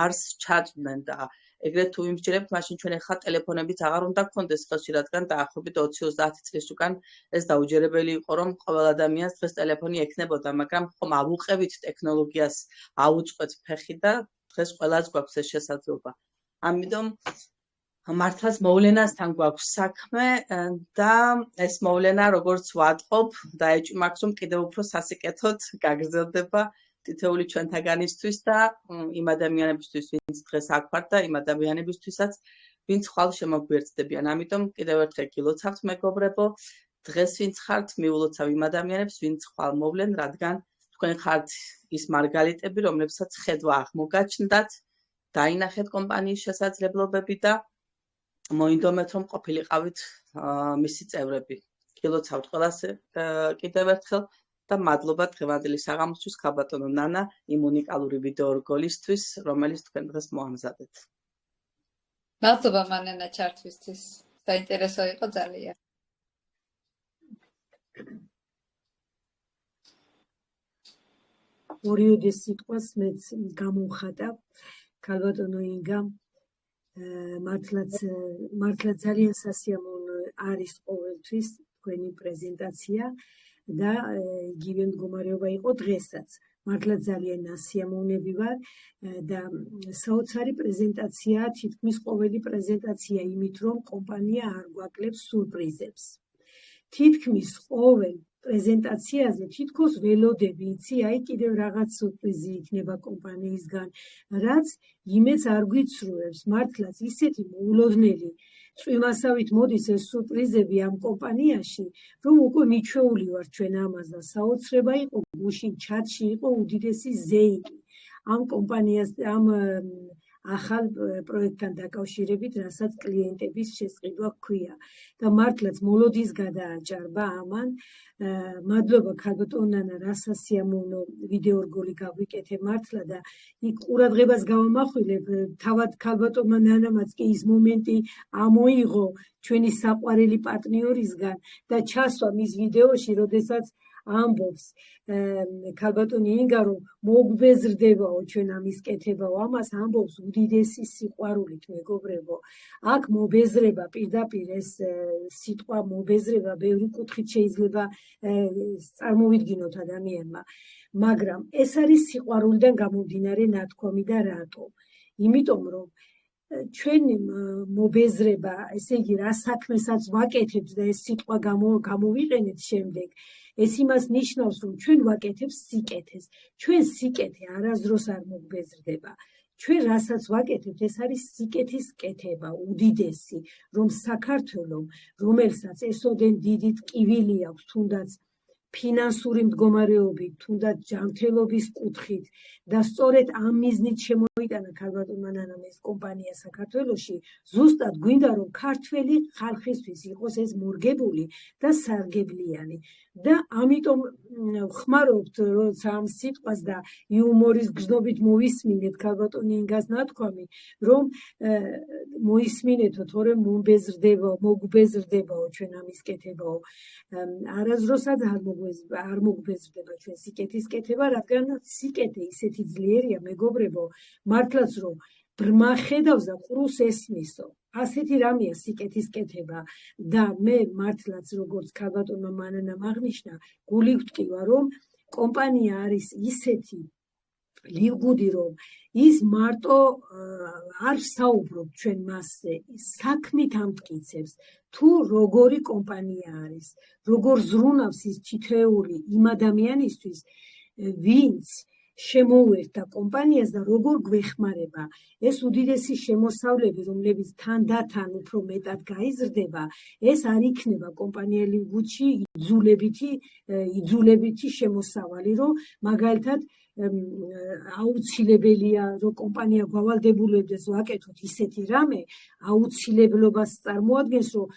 არსს ჩაწვდნენ და ეგრეთ თუ ვიმსჯელებთ, მაშინ ჩვენ ახლა ტელეფონებიც აღარ უნდა გქონდეს ხელში, რადგან დაახლოებით 20-30 წლის უკან ეს დაუჯერებელი იყო, რომ ყოველ ადამიანს დღეს ტელეფონი ექნებოდა, მაგრამ ხომ ავუყევით ტექნოლოგიას, აუწყვეთ ფეხი და დღეს ყველას გვაქვს ეს შესაძლებლობა. ამიტომ მართლაც მოვლენასთან გვაქვს საქმე და ეს მოვლენა, როგორც ვატყობ, დაეჭვმაქვს, რომ კიდევ უფრო სასიკეთოდ გაგრძელდება თითოეული ჩვენთაგანისთვის და იმ ადამიანებისთვის, ვინც დღეს აქ ვართ და იმ ადამიანებისთვისაც, ვინც ხვალ შემოგვიერთდებიან. ამიტომ კიდევ ერთხელ გილოცავთ, მეგობრებო, დღეს ვინც ხართ, მიულოცავ იმ ადამიანებს, ვინც ხვალ მოვლენ, რადგან თქვენ ხართ ის მარგალიტები, რომლებსაც ხედვა აღმოგაჩნდათ, დაინახეთ კომპანიის შესაძლებლობები და მოინდომეთ, რომ ყოფილიყავით მისი წევრები. გილოცავთ ყველას კიდევ ერთხელ და მადლობა დღევანდელი საღამოსთვის ქალბატონო ნანა იმ უნიკალური ვიდეო რგოლისთვის, რომელიც თქვენ დღეს მოამზადეთ. მადლობა მანანა ჩართვისთვის. საინტერესო იყო ძალიან. ორიოდე სიტყვას მეც გამოვხატავ. ქალბატონო ინგა, მართლაც ძალიან სასიამოვნო არის ყოველთვის თქვენი პრეზენტაცია და იგივე მდგომარეობა იყო დღესაც. მართლაც ძალიან ასიამოვნები ვარ და საოცარი პრეზენტაცია, თითქმის ყოველი პრეზენტაცია იმით, რომ კომპანია არ გვაკლებს სურპრიზებს. თითქმის ყოველ პრეზენტაციაზე თითქოს ველოდები, იცი, აი კიდევ რაღაც სურპრიზი იქნება კომპანიისგან, რაც იმედს არ გვიცრუებს. მართლაც ისეთი მოულოდნელი წვიმასავით მოდის ეს სურპრიზები ამ კომპანიაში, რომ უკვე მიჩვეული ვართ ჩვენ ამას და საოცრება იყო გუშინ ჩატში იყო უდიდესი ზეიმი. ამ კომპანიას, ახალ პროექტთან დაკავშირებით, რასაც კლიენტების შესყიდვა ჰქვია. და მართლაც მოლოდის გადააჭარბა ამან. მადლობა ქალბატონ ნანა, რა სასიამოვნო ვიდეო რგოლი გაგვიკეთე მართლა და იქ ყურადღებას გავამახვილებ, თავად ქალბატონმა ნანამაც კი ის მომენტი ამოიღო ჩვენი საყვარელი პარტნიორისგან და ჩასვა მის ვიდეოში, როდესაც ამბობს ქალბატონი ინგა, რომ მოგბეზრდებაო ჩვენ ამის კეთებაო, ამას ამბობს უდიდესი სიყვარულით, მეგობრებო. აქ მობეზრება, პირდაპირ ეს სიტყვა მობეზრება ბევრი კუთხით შეიძლება წარმოვიდგინოთ ადამიანმა, მაგრამ ეს არის სიყვარულიდან გამომდინარე ნათქვამი და რატო? იმიტომ რომ ჩვენ მობეზრება, ესე იგი რა საქმესაც ვაკეთებთ და ეს სიტყვა გამოვიყენეთ შემდეგ, ეს იმას ნიშნავს, რომ ჩვენ ვაკეთებთ სიკეთეს. ჩვენ სიკეთე არასდროს არ მოგბეზრდება. ჩვენ რასაც ვაკეთებთ, ეს არის სიკეთის კეთება, უდიდესი, რომ საქართველომ, რომელსაც ესოდენ დიდი ტკივილი აქვს, თუნდაც ფინანსური მდგომარეობით, თუნდაც ჯანმრთელობის კუთხით და სწორედ ამ მიზნით შემოიტანა ქალბატონმა ნანამ ეს კომპანია საქართველოში, ზუსტად გვინდა რომ ქართველი ხალხისთვის იყოს ეს მორგებული და სარგებლიანი. და ამიტომ ხმარობთ როცა ამ სიტყვას და იუმორის გრძნობით მოვისმინეთ ქალბატონი ინგას ნათქვამი, რომ მოისმინეთო, თორემ მოგბეზრდებაო ჩვენ ამის კეთებაო. არასდროსაც არ მოგბეზრდება ჩვენ სიკეთის კეთება, რადგან სიკეთე ისეთი ძლიერია, მეგობრებო, მართლაც რომ ბრმა ხედავს და ყრუს ესმისო. ასეთი რამეა სიკეთის კეთება და მე მართლაც როგორც ქალბატონმა მანანამ აღნიშნა, გული ვტკივა, რომ კომპანია არის ისეთი ლიგუდი, რომ ის მარტო არ საუბრობ ჩვენ მასზე, საქმით ამტკიცებს, თუ როგორი კომპანია არის, როგორ ზრუნავს ის თითოეული იმ ადამიანისთვის, ვინც შემოუერთდა კომპანიას და როგორ გვეხმარება. ეს უდიდესი შემოსავლები, რომლებიც თანდათან უფრო მეტად გაიზრდება, ეს არ იქნება კომპანიელი გუჩი იძულებითი შემოსავალი, რომ მაგალითად აუცილებელია, რომ კომპანია გავალდებულებდეს ვაკეთოთ ისეთი რამე, აუცილებლობას წარმოადგენს, რომ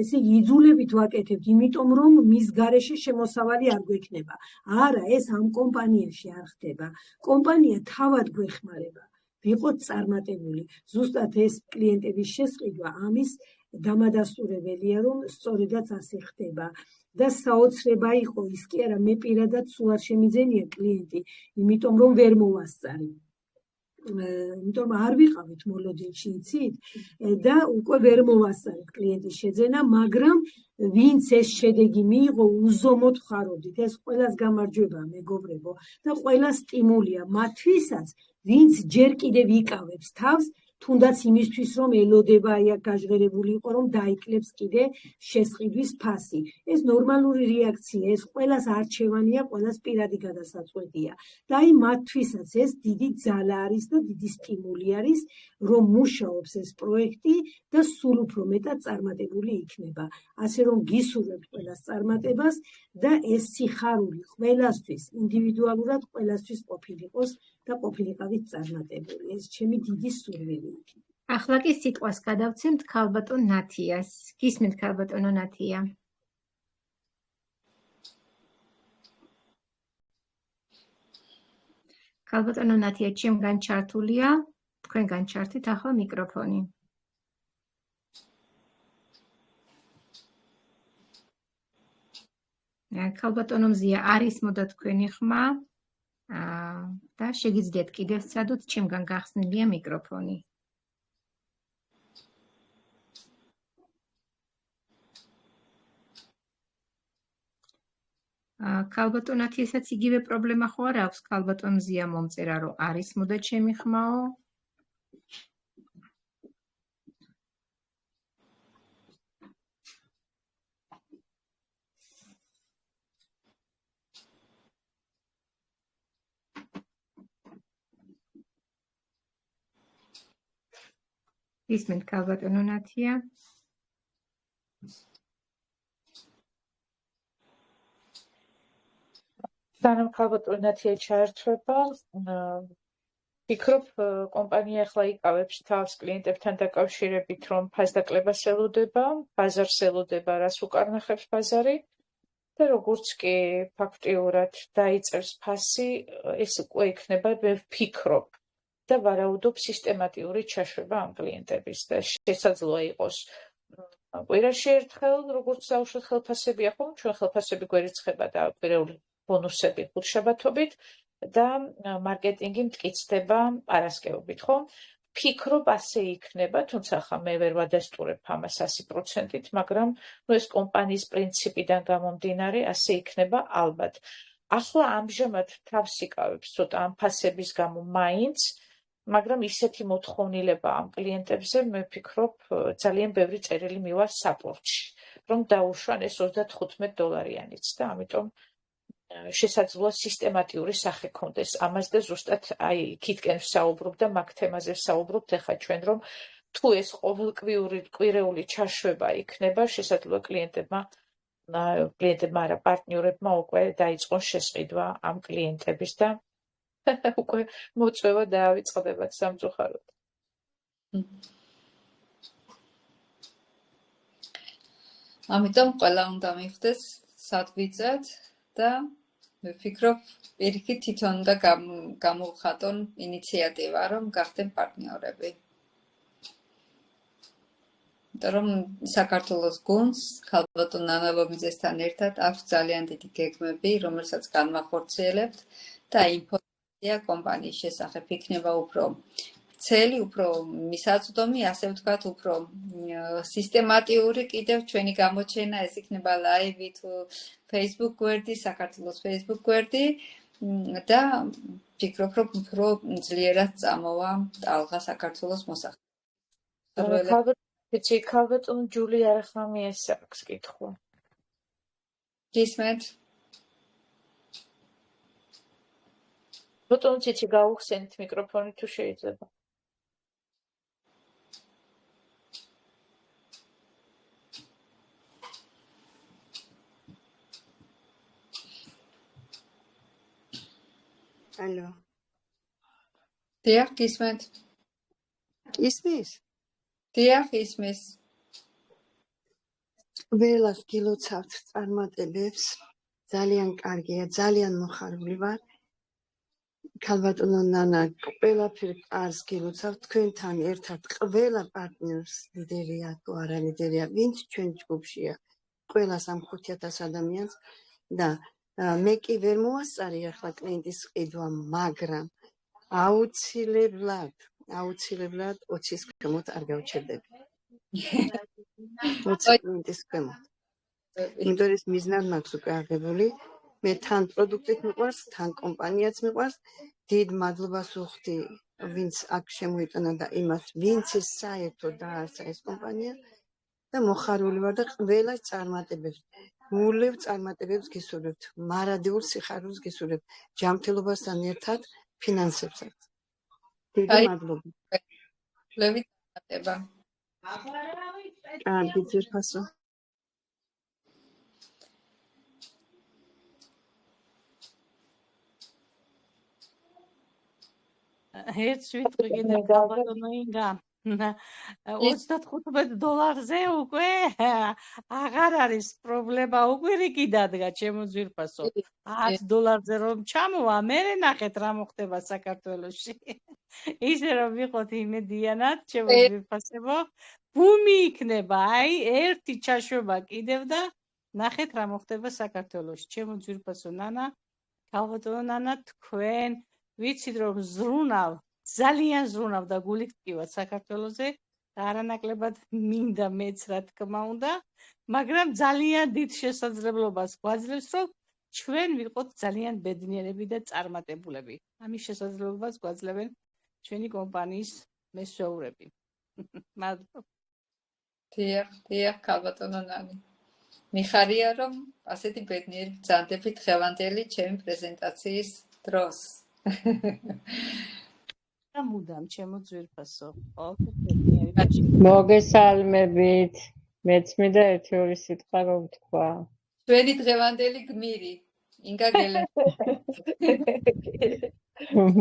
ესე იძულებით ვაკეთებთ, იმიტომ რომ მის გარეშე შემოსავალი არ გვექნება. არა, ეს ამ კომპანიაში არ ხდება. კომპანია თავად გვეხმარება. ვიყოთ წარმატებული. ზუსტად ეს კლიენტების შესყიდვა ამის დამადასტურებელია, რომ სწორედაც ასე ხდება. და საოცრება იყო ის კი არა, მე პირადად სულ არ შემიძენია კლიენტი, იმიტომ რომ ვერ მოვასწარი. იმიტომ არ ვიყავით მოლოდინში, იცით? და უკვე ვერ მოვასწარეთ კლიენტის შეძენა, მაგრამ ვინც ეს შედეგი მიიღო, უზომოდ ხარობდით. ეს ყველას გამარჯვება, მეგობრებო, და ყველა სტიმულია მათთვისაც, ვინც ჯერ კიდევ იკავებს თავს, თუნდაც იმისთვის, რომ ელოდება, აი აქ გაჟღერებული იყო, რომ დაიკლებს კიდე შესყიდვის ფასი. ეს ნორმალური რეაქცია, ეს ყველას არჩევანია, ყველას პირადი გადასაწყვეტია. და აი მათთვისაც ეს დიდი ძალა არის და დიდი სტიმული არის, რომ მუშაობს ეს პროექტი და სულ უფრო მეტად წარმატებული იქნება. ასე რომ გისურვებთ ყველას წარმატებას და ეს სიხარული ყველასთვის, ინდივიდუალურად ყველასთვის ყოფილიყოს და ყოფილიყავით წარმატებული. ეს ჩემი დიდი სურვილი. ახლა კი სიტყვას გადავცემთ ქალბატონ ნათიას. გისმენთ ქალბატონო ნათია? ქალბატონო ნათია, ჩემგან ჩართულია, თქვენგან ჩართით ახლა მიკროფონი. ქალბატონო მზია, არის მოდა თქვენი ხმა და შეგიძლიათ კიდევ სცადოთ, ჩემგან გახსნილია მიკროფონი. ქალბატონ ნათიასაც იგივე პრობლემა ხო არ აქვს? ქალბატონ მზია მომწერა, რომ არის მოდა ჩემი ხმაო. ისმენთ ქალბატონო ნათია? სანამ ქალბატონი ნათია ჩაერთვება, ვფიქრობ, კომპანია ახლა იკავებს თავს კლიენტებთან დაკავშირებით, რომ ფასდაკლებას ელოდება, ბაზარს ელოდება, რას უკარნახებს ბაზარი და როგორც კი ფაქტიურად დაიწერს ფასი, ეს უკვე იქნება, მე ვფიქრობ და ვარაუდობ სისტემატიური ჩაშვება ამ კლიენტების და შესაძლოა იყოს კვირაში ერთხელ, როგორც საუბრობთ ხელფასებია, ხომ ჩვენ ხელფასები გვერიცხება და კვირეული ბონუსები ხუთშაბათობით და მარკეტინგი მტკიცდება პარასკევობით, ხო? ვფიქრობ ასე იქნება, თუმცა ხა მე ვერ ვადასტურებ ამას 100%-ით, მაგრამ ეს კომპანიის პრინციპიდან გამომდინარე ასე იქნება ალბათ. ახლა ამჟამად თავს იკავებს ცოტა ამ ფასების გამო მაინც, მაგრამ ისეთი მოთხოვნილება ამ კლიენტებზე მე ვფიქრობ ძალიან ბევრი წერილი მივა საპორტში, რომ დაუშვან ეს $35-იანიც და ამიტომ შესაძლოა სისტემატიური სახე ქონდეს ამას და ზუსტად აი იქითკენ ვსაუბრობ და მაგ თემაზე ვსაუბრობთ ახლა ჩვენ რომ თუ ეს ყოველკვირეული ჩაშვება იქნება შესაძლოა კლიენტებმა არა პარტნიორებმა უკვე დაიწყონ შესყიდვა ამ კლიენტების და უკვე მოწვევა დაავიწყდებათ სამწუხაროდ. ამიტომ ყველა უნდა მივხვდეს სად ვიწევთ და მე ვფიქრობ პირიქით თვითონ უნდა გამოვხატონ ინიციატივა რომ გახდნენ პარტნიორები. იმიტომ რომ საქართველოს გუნდს ქალბატონ ნანა ლომიძესთან ერთად აქვს ძალიან დიდი გეგმები, რომელსაც განვახორციელებთ და ინფორმაცია კომპანიის შესახებ იქნება უფრო ვრცელი, უფრო მისაწვდომი, ასე ვთქვათ, უფრო სისტემატიური კიდევ ჩვენი გამოჩენა, ეს იქნება ლაივი თუ Facebook გვერდი, საქართველოს Facebook გვერდი და ვფიქრობ, რომ უფრო ძლიერად წამოვა ტალღა საქართველოს მოსახლეობას. ქალბატონ ჯული არახამიას აქვს კითხვა. გისმენთ? ბატონო ციცი გაუხსენით მიკროფონი თუ შეიძლება. ალო. დიახ, გისმენთ? ისმის? დიახ, ისმის. ყველა გილოცავთ წარმატებებს, ძალიან კარგია, ძალიან მოხარული ვარ. ქალბატონო ნანა, ყველაფერ კარგს გილოცავთ, თქვენთან ერთად ყველა პარტნიორს ლიდერია თუ არა ლიდერია, ვინც ჩვენ ჯგუფშია, ყველას ამ 5,000 ადამიანს და მე კი ვერ მოასწარი ახლა კლიენტის ყიდვა, მაგრამ აუცილებლად 20-ის ქვემოთ არ გავჩერდები. 20 კლიენტის ქვემოთ. იმიტომ რომ მიზნად მაქვს უკვე აღებული, მე თან პროდუქტით მიყვარს, თან კომპანიაც მიყვარს, დიდ მადლობას ვუხდი, ვინც აქ შემოიტანა და იმას, ვინც ეს საერთოდ დაარსა ეს კომპანია და მოხარული ვარ და ყველა წარმატებებს გულევ წარმატებებს გისურვებთ, მარადიულ სიხარულს გისურვებთ, ჯანმრთელობასთან ერთად ფინანსებსაც. დიდი მადლობა. ლევი წარმატება. კარგი ძირფასო. ერთ ვიტყვი კიდევ ქალბატონო ინგა. $35-ზე უკვე აღარ არის პრობლემა, უკვე რიგი დადგა ჩემო ძვირფასო. $10-ზე რომ ჩამოვა, მერე ნახეთ რა მოხდება საქართველოში. ისე რომ ვიყოთ იმედიანად, ჩემო ძვირფასებო, ბუმი იქნება, აი ერთი ჩაშვება კიდევ და ნახეთ რა მოხდება საქართველოში. ჩემო ძვირფასო ნანა, ქალბატონო ნანა, თქვენ ვიცით რომ ზრუნავ ძალიან ზრუნავ და გულით ვკივათ საქართველოზე და არანაკლებად მინდა მეც რა თქმა უნდა, მაგრამ ძალიან დიდ შესაძლებლობას გვაძლევს რომ ჩვენ ვიყოთ ძალიან ბედნიერები და წარმატებულები. ამის შესაძლებლობას გვაძლევენ ჩვენი კომპანიის მესვეურები. მადლობა. დიახ, ქალბატონო ნანი. მიხარია რომ ასეთი ბედნიერი ბრძანდებით ხევანდელი ჩემი პრეზენტაციის დროს. მუდამ ჩემო ძვირფასო. მოგესალმებით. მეც მინდა 1-2 სიტყვა გავთქვა. ჩვენი დღევანდელი გმირი, ინგა გელენ.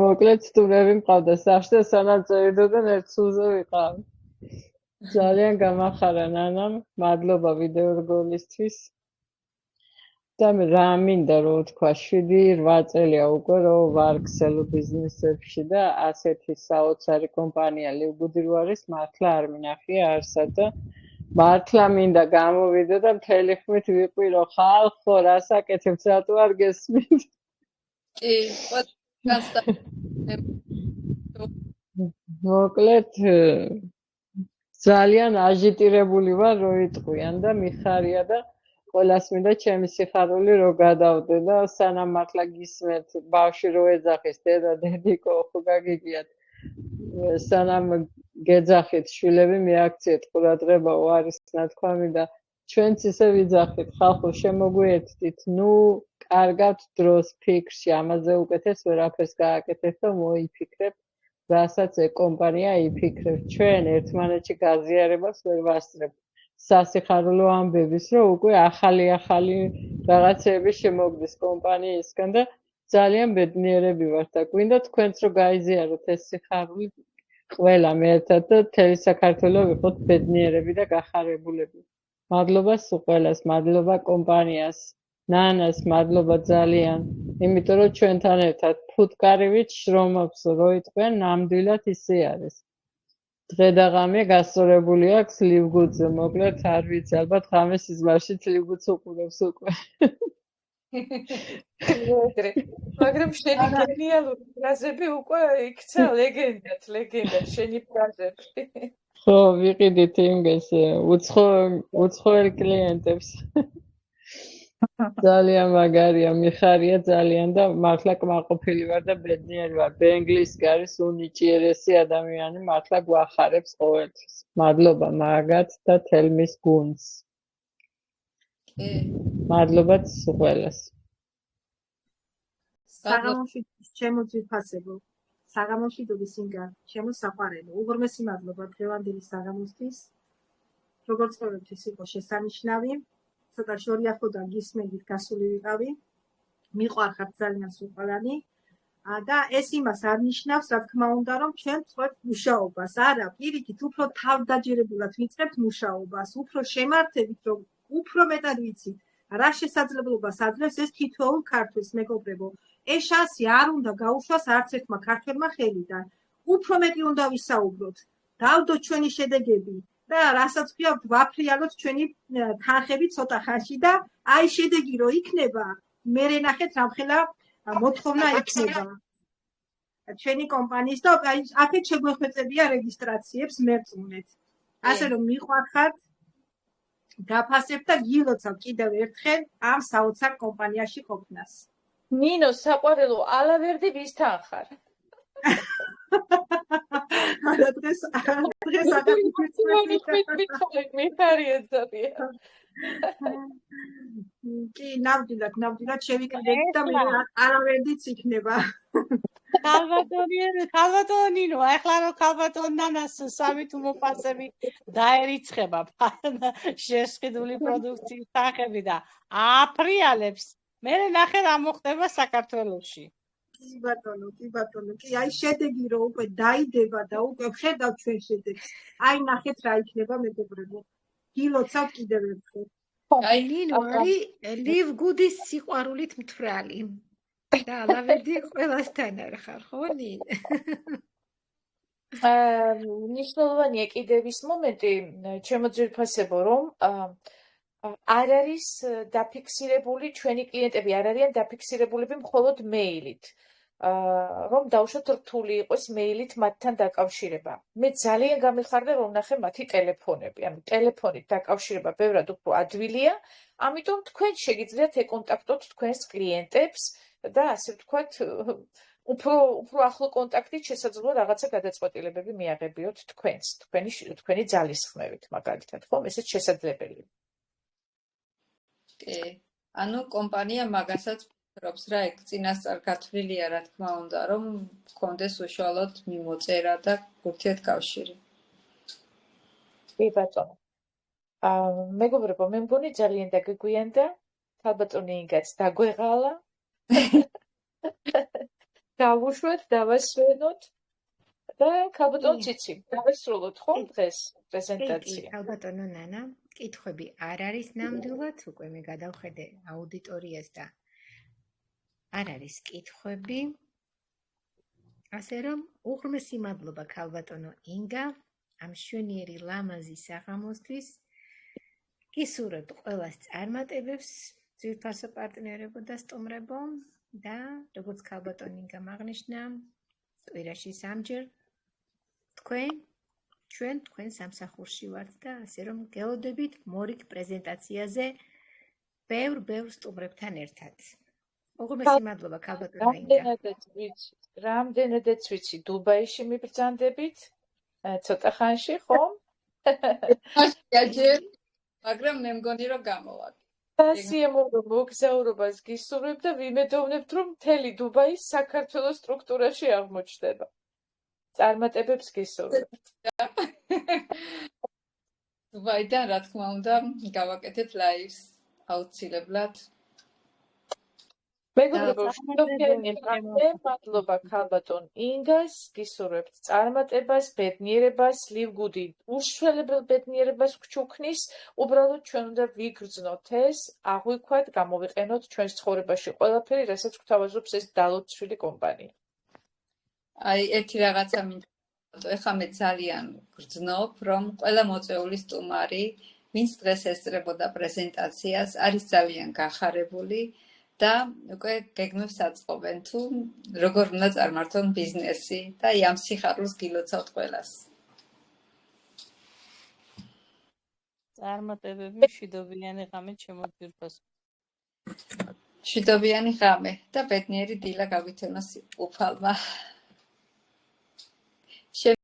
მოკლედ სტუმრები მყავდა სახლში და სანამ წერდოდნენ ერთ სულზე ვიყავ. ძალიან გამახარა ნანამ, მადლობა ვიდეო რგოლისთვის. და რა მინდა რომ თქვა 7-8 წელია უკვე რომ ვარ ქსელო ბიზნესებში და ასეთი საოცარი კომპანია ლივგუდირვარის მართლა არ მინახია არსად და მართლა მინდა გამოვიდო და მთელი ხმით ვიყვირო ხალხო რას აკეთებთ რატო არ გესმით კი მოკლედ ძალიან აჟიტირებული ვარ რომ იტყვიან და მიხარია და ყველას მინდა ჩემი სიხარული რო გადავდე და სანამ მართლა გისმენთ ბავშვი რო ეძახის დედა დედიკო ხო გაგიგიათ სანამ გეძახით შვილები მიაქციეთ ყურადღებაო არის ნათქვამი და ჩვენც ისე ვიძახით ხალხო შემოგვიერთდით ნუ კარგავთ დროს ფიქრში ამაზე უკეთეს ვერაფერს გააკეთეთ და მოიფიქრებთ რასაც კომპანია იფიქრებს ჩვენ ერთმანეთში გაზიარებას ვერ ვასწრებთ სასიხარულო ამბების რომ უკვე ახალი რაღაცები შემოგდის კომპანიისგან და ძალიან ბედნიერები ვართ და გვინდა თქვენც რომ გაიზიაროთ ეს სიხარული ყველა მე ერთად და მთელი საქართველო ვიყოთ ბედნიერები და გახარებულები მადლობა სულ ყველას მადლობა კომპანიას ნანას მადლობა ძალიან იმიტომ რომ ჩვენთან ერთად ფუტკარივით შრომობს რო იტყვიან ნამდვილად ისე არის დღე და ღამე გასწორებული აქვს ლივგუდზე მოკლედ არ ვიცი ალბათ ღამე სიზმარშიც ლივგუდს უყურებს უკვე მაგრამ შენი გენიალური ფრაზები უკვე იქცა ლეგენდად შენი ფრაზები ხო ვიყიდით იმგეს უცხოელ კლიენტებს ძალიან მაგარია მიხარია ძალიან და მართლა კმაყოფილი ვარ და ბედნიერი ვარ ბენგლისკი არის უნიჭიერესი ადამიანი მართლა გვახარებს ყოველთვის მადლობა მაგათ და თელმის გუნდს მადლობა ყველას საღამომშვიდობის ჩემო ძვირფასებო საღამომშვიდობის ინგა ჩემო საყვარელო უღრმესი მადლობა დღევანდელი საღამოსთვის როგორც ყოველთვის იყო შესანიშნავი ცოტა შორიახოდან გისმენდით გასული ვიყავი მიყვარხართ ძალიან სულყალანი და ეს იმას არ ნიშნავს რა თქმა უნდა რომ ჩვენ ვწყვეტ მუშაობას არა პირიქით უფრო თავდაჯერებულად ვიწყებთ მუშაობას უფრო შემართებით რომ უფრო მეტად ვიცით რა შესაძლებლობას აძლევს ეს თითოეულ ქართველს მეგობრებო ეს შანსი არ უნდა გაუშვას არც ერთმა ქართველმა ხელიდან უფრო მეტი უნდა ვისაუბროთ დავდოთ ჩვენი შედეგები და რასაც ვქიავთ ვაფრიალოთ ჩვენი თანხები ცოტა ხანში და აი შედეგი რო იქნება მე ნახეთ რამხელა მოთხოვნა იქნება ჩვენი კომპანიის და აი აქეთ შეგვეხვეწებია რეგისტრაციებს მერწმუნეთ ასე რომ მიყვარხართ გაფასებ და გილოცავ კიდევ ერთხელ ამ საოცარ კომპანიაში ყოფნას ნინო საყვარელო ალავერდი ვისთან ხარ დღეს კი ნამდვილად შევიკრიბეთ და მე ალავერდიც იქნება ქალბატონინო ახლა რომ ქალბატონ ნანას სამი თუ მოფასები დაერიცხება შესყიდული პროდუქციის თანხები და აფრიალებს მე ნახე რა მოხდება საქართველოში კი ბატონო კი აი შედეგი რომ უკვე დაიდება და უკვე ხედავ ჩვენ შედეგს აი ნახეთ რა იქნება მეგობრებო გილოცავთ კიდევ ერთხელ აი ნინო არის ლივგუდის სიყვარულით მთვრალი და ალავერდი ყველასთან არ ხარ ხო ნინ ნიშნულოვანია კიდევ ის მომენტი ჩემო ძვირფასებო რომ არ არის დაფიქსირებული ჩვენი კლიენტები არ არიან დაფიქსირებულები მხოლოდ მეილით რომ დავუშვათ რთული იყოს მეილით მათთან დაკავშირება მე ძალიან გამიხარდა რომ ნახე მათი ტელეფონები ანუ ტელეფონით დაკავშირება ბევრად უფრო ადვილია ამიტომ თქვენ შეგიძლიათ ეკონტაქტოთ თქვენს კლიენტებს და ასე ვთქვათ უფრო ახლო კონტაქტით შესაძლოა რაღაცა გადაწყვეტილებები მიაღებიოთ თქვენი ძალისხმევით მაგალითად ხომ ესეც შესაძლებელია კი ანუ კომპანია მაგასაც ფიქრობს რა ეგ წინასწარ გათვლილია რა თქმა უნდა რომ გქონდეს უშუალოდ მიმოწერა და ურთიერთკავშირი კი ბატონო მეგობრებო მე მგონი ძალიან დაგეგვიანდა ქალბატონი ინგაც დაგვეღალა დავუშვათ, დავასვენოთ და ქალბატონ ციცი, დავესრულოთ ხომ დღეს კი, პრეზენტაცია. ქალბატონო ნანა, კითხვები არ არის ნამდვილად, უკვე მე გადავხედე აუდიტორიას და არ არის კითხვები. ასე რომ, უღრმესი მადლობა ქალბატონო ინგა, ამ მშვენიერი ლამაზი საღამოსთვის. გისურვებთ ყველას წარმატებებს, ძვირფასო პარტნიორებო და სტუმრებო და როგორც ქალბატონ ინგამ აღნიშნა, კვირაში 3 ჯერ ჩვენ თქვენ სამსახურში ვართ და ასე რომ გელოდებით მორიგ პრეზენტაციაზე ბევრ სტუმრებთან ერთად. უღრმესი მადლობა ქალბატონო ინგა. რამდენადაც ვიცი, დუბაიში მიბრძანდებით, ცოტა ხანში, ხომ? ჯერ, მაგრამ მე მგონი რომ გამოვაკ. სასიამოვნო მოგზაურობას გისურვებ და ვიმედოვნებთ, რომ მთელი დუბაი საქართველოს სტრუქტურაში აღმოჩნდება. წარმატებებს გისურვებთ. დუბაიდან რა თქმა უნდა გავაკეთებ ლაივს აუცილებლად. მეგობრებო, მადლობა ქალბატონ ინგას, გისურვებთ წარმატებას, ბედნიერებას, ლივგუდი უშველებელ ბედნიერებას გჩუქნის, უბრალოდ ჩვენ უნდა ვიგრძნოთ ეს, აღვიქვათ, გამოვიყენოთ ჩვენს ცხოვრებაში ყველაფერი, რასაც გვთავაზობს ეს დალოცვილი კომპანია. აი, ერთი რაღაცა მინდა, ეხლა მე ძალიან გრძნობ, რომ ყველა მოწვეული სტუმარი, ვინც დღეს ესწრებოდა პრეზენტაციას, არის ძალიან გახარებული და უკვე გეგმებს აწყობენ თუ როგორ უნდა წარმართონ ბიზნესი და ამ სიხარულს გილოცავთ ყველას. წარმატებები, მშვიდობიანი ღამე ჩემო ძვირფასო. მშვიდობიანი ღამე და ბედნიერი დილა გაგვითენოს უფალმა.